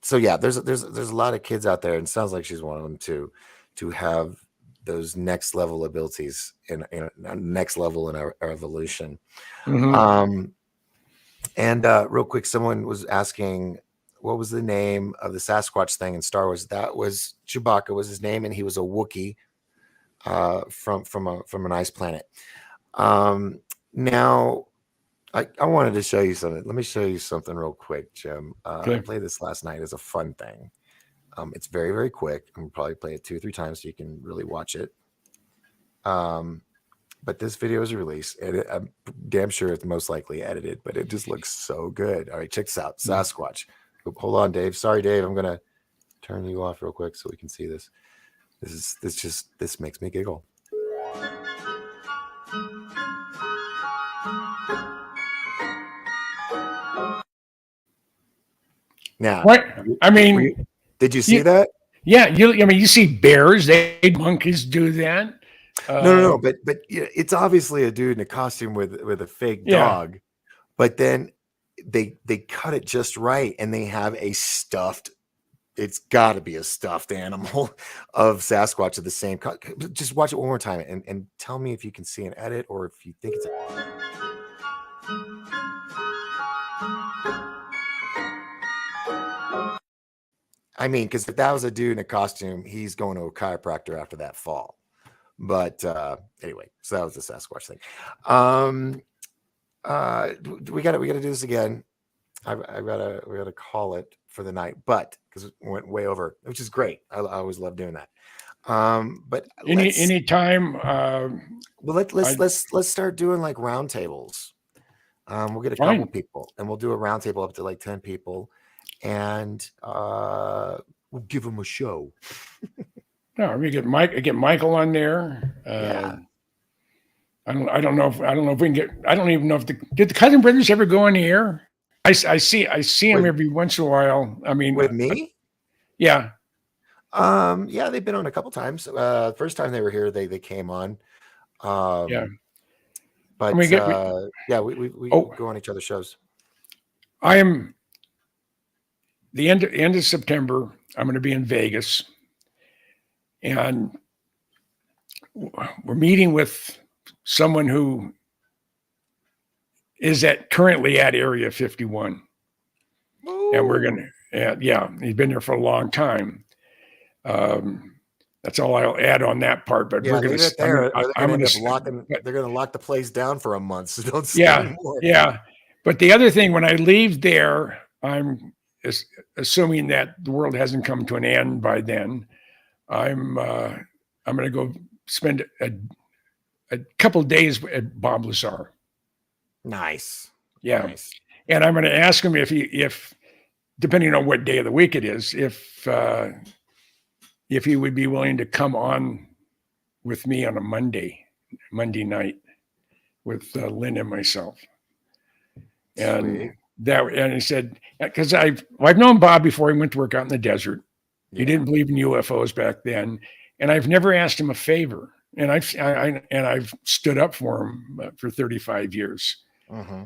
so yeah, there's a lot of kids out there, and it sounds like she's one of them too, to have those next level abilities in next level in our evolution. Mhm. And real quick, someone was asking what was the name of the Sasquatch thing in Star Wars. That was Chewbacca was his name, and he was a Wookiee from an ice planet. Now I wanted to show you something. Let me show you something real quick, Jim. Okay. I played this last night as a fun thing. It's very, very quick. I'm probably play it 2 or 3 times so you can really watch it. But this video is released, and I'm damn sure it's most likely edited, but it just looks so good. All right, check this out. Sasquatch. Hold on, Dave. Sorry, Dave. I'm gonna turn you off real quick so we can see this. This makes me giggle. Now, What? I mean, did you see that? yeah. You see bears. Monkeys do that. No. But yeah, it's obviously a dude in a costume with a fake dog. But then they cut it just right, and they have a stuffed. It's got to be a stuffed animal of Sasquatch of the same. Just watch it one more time and tell me if you can see an edit or if you think it's. I mean, because if that was a dude in a costume, he's going to a chiropractor after that fall. But anyway, so that was the Sasquatch thing. We got to do this again. we gotta call it for the night, but because it went way over, which is great. I always love doing that. But any time. Well, let's start doing like roundtables. We'll get a Fine. couple people, and we'll do a roundtable up to like 10 people, and we'll give them a show. No, we get Michael on there. Yeah. I don't know if we can get. I don't even know if did the Cousin Brothers ever go on the air? I see them every once in a while. I mean, With me? Yeah. Yeah, they've been on a couple times. First time they were here, they came on. Yeah. But we go on each other's shows. I am the end of September. I'm going to be in Vegas, and we're meeting with someone who is currently at Area 51. Ooh. And we're going to, he's been there for a long time. That's all I'll add on that part. But we're going to they're going to lock the place down for a month. So don't say anymore. Yeah. But the other thing, when I leave there, I'm assuming that the world hasn't come to an end by then. I'm going to go spend a couple of days at Bob Lazar. Nice. Yeah. Nice. And I'm going to ask him if depending on what day of the week it is, if he would be willing to come on with me on a Monday night with Lynn and myself. And he said, because I've known Bob before he went to work out in the desert. Yeah. He didn't believe in UFOs back then. And I've never asked him a favor. And I've stood up for him for 35 years. Uh-huh.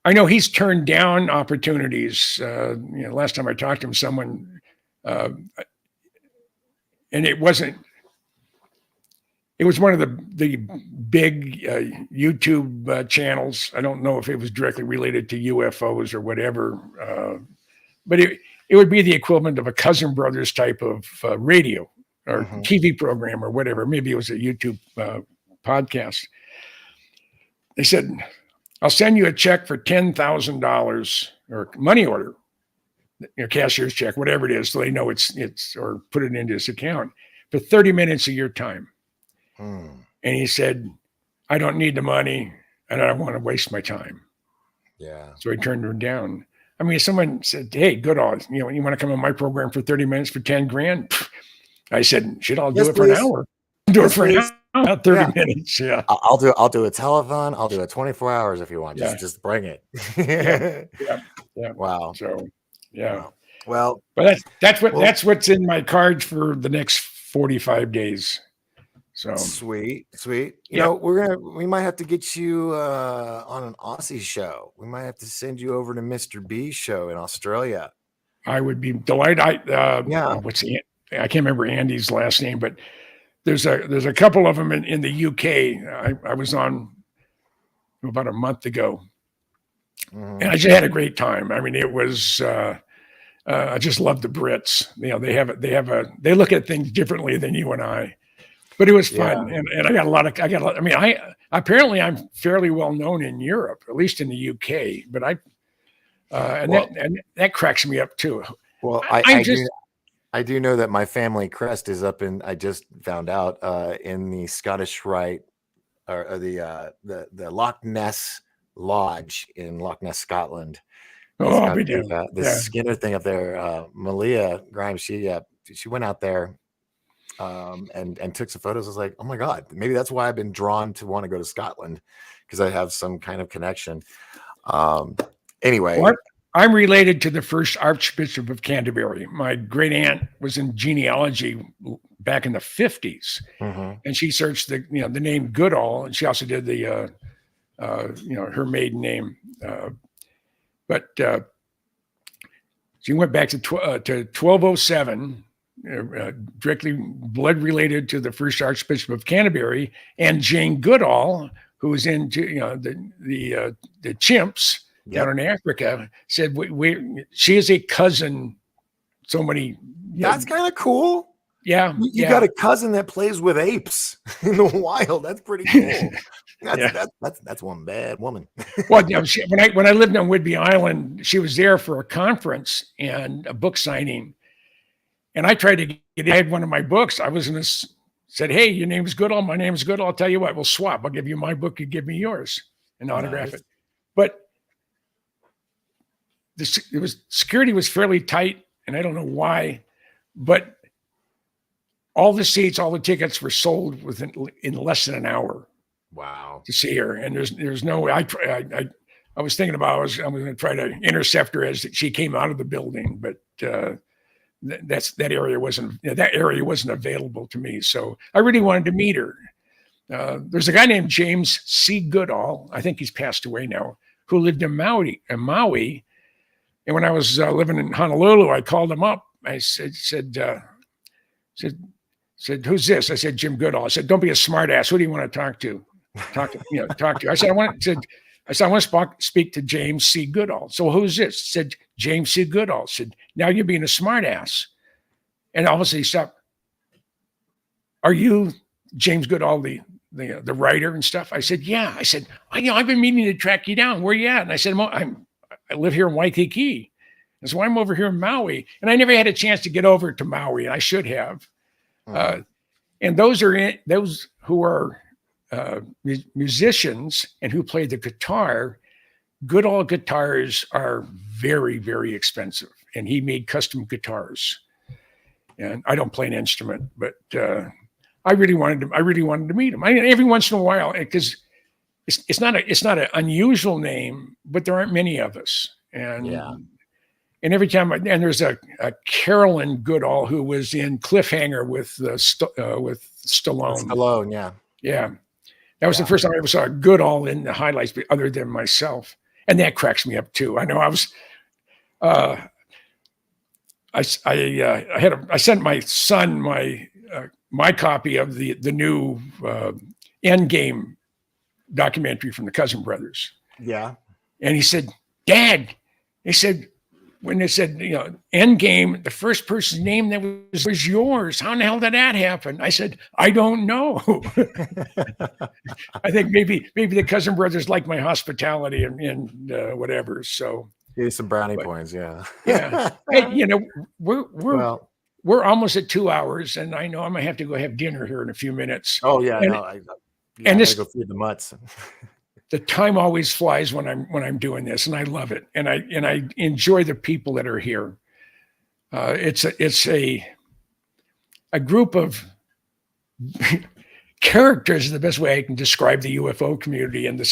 I know he's turned down opportunities. Last time I talked to him, someone, and it was one of the big YouTube channels. I don't know if it was directly related to UFOs or whatever, but it would be the equivalent of a Cousin Brothers type of radio or TV program or whatever. Maybe it was a YouTube podcast. They said, I'll send you a check for $10,000 or money order, cashier's check, whatever it is, so they know it's or put it into his account for 30 minutes of your time. And he said, I don't need the money and I don't want to waste my time. Yeah. So he turned him down. I mean, if someone said, hey, Goodall, you want to come on my program for 30 minutes for 10 grand? I said, shit, I'll do it for an hour. Do it for an hour, not 30 minutes. Yeah. I'll do a telethon. I'll do it 24 hours if you want. Just bring it. Yeah. Wow. So, yeah. Wow. Well, but that's what's in my cards for the next 45 days. So sweet. You know, we might have to get you on an Aussie show. We might have to send you over to Mr. B's show in Australia. I would be delighted. Yeah. I can't remember Andy's last name, but there's a couple of them in the UK. I was on about a month ago, and I just had a great time. I mean, it was. I just love the Brits. You know, they look at things differently than you and I. But it was fun, and I got a lot. I mean, apparently I'm fairly well known in Europe, at least in the UK. But that cracks me up too. Well, I do know that my family crest is up in. I just found out in the Scottish Rite or the Loch Ness Lodge in Loch Ness, Scotland. Oh, we do. The Skinner thing up there. Malia Grimes, she went out there. And took some photos. I was like, oh my God, maybe that's why I've been drawn to want to go to Scotland, because I have some kind of connection. Anyway, I'm related to the first Archbishop of Canterbury. My great aunt was in genealogy back in the 50s, and she searched the name Goodall, and she also did the her maiden name. But she went back to 1207. Directly blood related to the first Archbishop of Canterbury, and Jane Goodall, who was into the chimps down in Africa, said she is a cousin. So many. That's kind of cool. Yeah, you got a cousin that plays with apes in the wild. That's pretty cool. That's one bad woman. Well, when I lived on Whidbey Island, she was there for a conference and a book signing. And I tried to get. I had one of my books. I was said, "Hey, your name is Goodall. My name is Goodall. I'll tell you what. We'll swap. I'll give you my book. You give me yours, and autograph it." But security was fairly tight, and I don't know why. But all the seats, all the tickets were sold in less than an hour. Wow! To see her, and there's no way. I was thinking about I was going to try to intercept her as she came out of the building, but. That area wasn't available to me, so I really wanted to meet her. There's a guy named James C. Goodall, I think he's passed away now, who lived in Maui. And when I was living in Honolulu, I called him up. I said, "Who's this?" I said, "Jim Goodall." I said, "Don't be a smart ass. Who do you want to talk to?" Talk to. I said, I want to speak to James C. Goodall. So who's this? Said James C. Goodall. Said, now you're being a smart ass. And obviously he stopped. Are you James Goodall, the writer and stuff? I said, yeah. I said, I've been meaning to track you down. Where are you at? And I said, I live here in Waikiki. And so I'm over here in Maui. And I never had a chance to get over to Maui, and I should have. And those who are musicians and who play the guitar. Goodall guitars are very, very expensive, and he made custom guitars. And I don't play an instrument, but I really wanted to meet him. Every once in a while, because it's not an unusual name, but there aren't many of us. And every time, and there's a Carolyn Goodall who was in Cliffhanger with Stallone. Stallone, yeah. That was the first time I ever saw Goodall in the highlights, other than myself, and that cracks me up too. I know I was. I sent my son my copy of the new Endgame documentary from the Cousin Brothers. Yeah, and he said, "Dad," he said, when they said, end game, the first person's name that was yours. How in the hell did that happen? I said, I don't know. I think maybe the cousin brothers like my hospitality and whatever. So Give you some brownie points, yeah. yeah. Hey, we're Well, we're almost at 2 hours, and I know I'm gonna have to go have dinner here in a few minutes. oh yeah, And, no, I and gotta this go feed the mutts. the time always flies when I'm doing this, and I love it, and I enjoy the people that are here. It's a group of characters is the best way I can describe the UFO community and the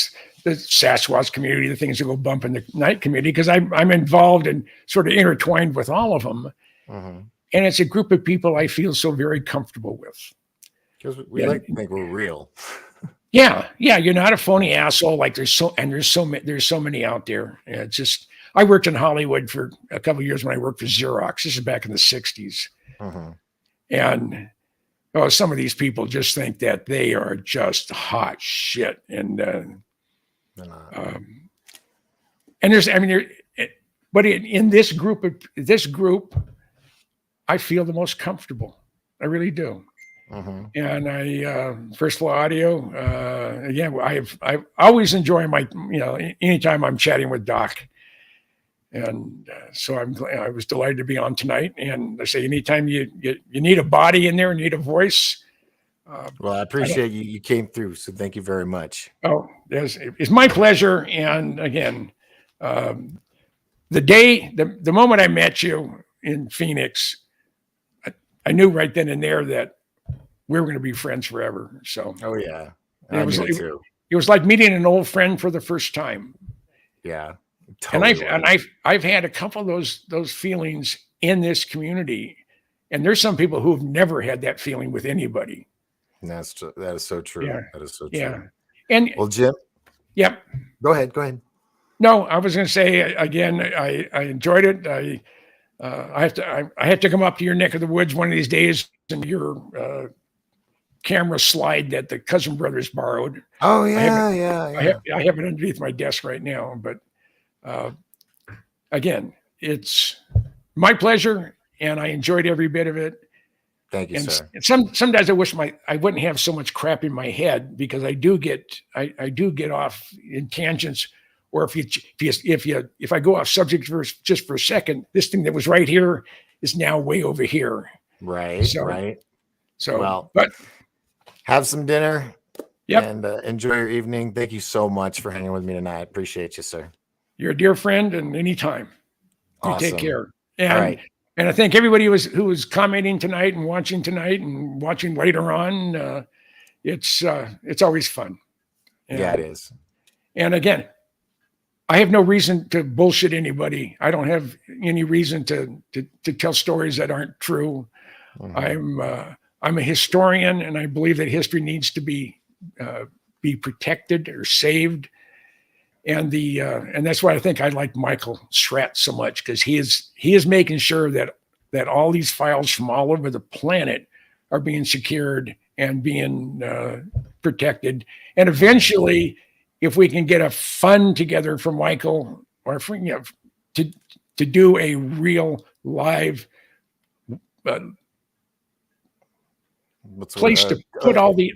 Sasquatch community, the things that go bump in the night community, because I'm involved and sort of intertwined with all of them. Mm-hmm. And it's a group of people I feel so very comfortable with. Because we like to think we're real. Yeah, you're not a phony asshole. Like there's so many out there. And it's just, I worked in Hollywood for a couple of years when I worked for Xerox. This is back in the 60s. Mm-hmm. And some of these people just think that they are just hot shit. And there's, but in this group, I feel the most comfortable. I really do. Mm-hmm. And I, First Floor Audio, again, I always enjoy my, anytime I'm chatting with Doc. And so I was delighted to be on tonight. And I say, anytime you need a body in there, need a voice. Well, I appreciate you came through. So thank you very much. Oh, it's my pleasure. And again, the moment I met you in Phoenix, I knew right then and there that we were going to be friends forever. So, oh yeah, it was like meeting an old friend for the first time. Yeah, totally. And I've had a couple of those feelings in this community, and there's some people who've never had that feeling with anybody. And that is so true. Yeah. That is so true. Yeah. And well, Jim. Yep. Go ahead. No, I was going to say again. I enjoyed it. I have to come up to your neck of the woods one of these days and your camera slide that the cousin brothers borrowed. Oh yeah, I have it underneath my desk right now. But again, it's my pleasure, and I enjoyed every bit of it. Thank you, sir. Sometimes I wish I wouldn't have so much crap in my head, because I do get off in tangents. Or if I go off subject just for a second, this thing that was right here is now way over here. Right. So, well, but have some dinner. Yep. And enjoy your evening. Thank you so much for hanging with me tonight. I appreciate you, sir. You're a dear friend, and anytime. Awesome. You take care. And, all right. And I thank everybody who was commenting tonight and watching tonight and watching later on. It's always fun. And, yeah, it is. And again, I have no reason to bullshit anybody. I don't have any reason to tell stories that aren't true. Mm-hmm. I'm a historian, and I believe that history needs to be protected or saved. And that's why I think I like Michael Schratt so much, because he is making sure that all these files from all over the planet are being secured and being protected. And eventually, if we can get a fund together for Michael, or to do a real live place to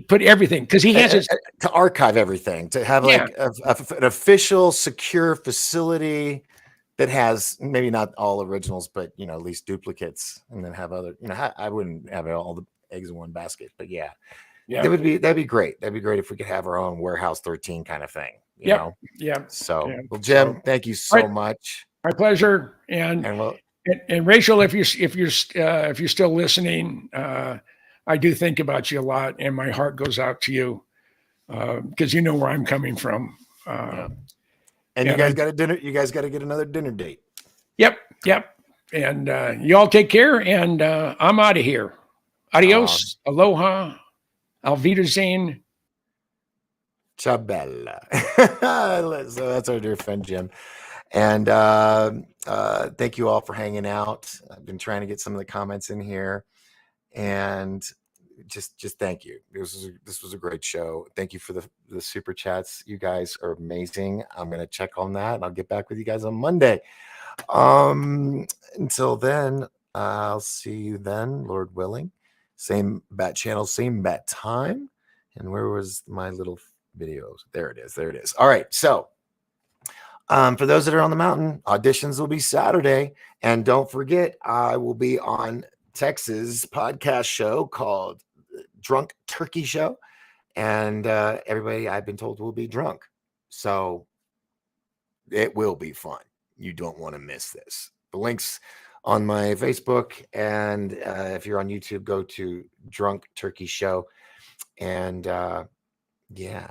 put everything, because he has to archive everything, to have like an official secure facility that has maybe not all originals, but at least duplicates, and then have other. I wouldn't have all the eggs in one basket, but yeah. That'd be great. That'd be great if we could have our own Warehouse 13 kind of thing. You know? Yeah. So, well, Jim, thank you so much. My pleasure. And Rachel, if you're still listening, I do think about you a lot, and my heart goes out to you, because you know where I'm coming from. And you guys got a dinner. You guys got to get another dinner date. Yep. And you all take care. And I'm out of here. Adios. Aloha. Auf Wiedersehen. Chabella. So that's our dear friend Jim. And thank you all for hanging out. I've been trying to get some of the comments in here. And just thank you. This was a great show. Thank you for the super chats. You guys are amazing. I'm gonna check on that and I'll get back with you guys on Monday. Until then, I'll see you then, Lord willing. Same bat channel, same bat time. And where was my little videos? There it is. There it is. All right. So for those that are on the mountain, auditions will be Saturday. And don't forget, I will be on Texas podcast show called Drunk Turkey Show. And everybody I've been told will be drunk. So it will be fun. You don't want to miss this. The link's on my Facebook. And if you're on YouTube, go to Drunk Turkey Show. And yeah,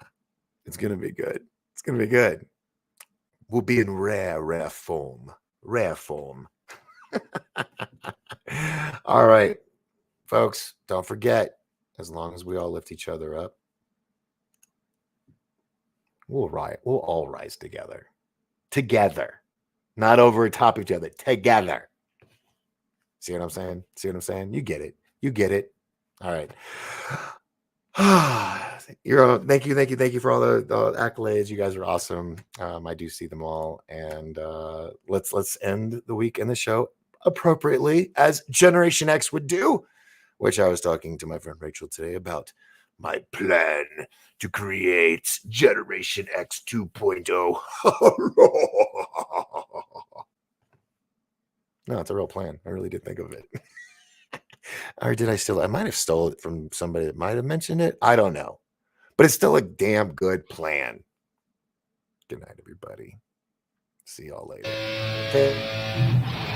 it's going to be good. It's going to be good. We'll be in rare form. Rare form. All right, folks, don't forget, as long as we all lift each other up, we'll all rise together. Together. Not over top of each other. Together. See what I'm saying? See what I'm saying? You get it. You get it. All right. Thank you for all the accolades. You guys are awesome. I do see them all. And let's end the week and the show appropriately, as Generation X would do, which I was talking to my friend Rachel today about my plan to create Generation X 2.0. No, it's a real plan. I really did think of it. Or did I steal it? I might have stole it from somebody that might have mentioned it. I don't know. But it's still a damn good plan. Good night, everybody. See y'all later. Okay.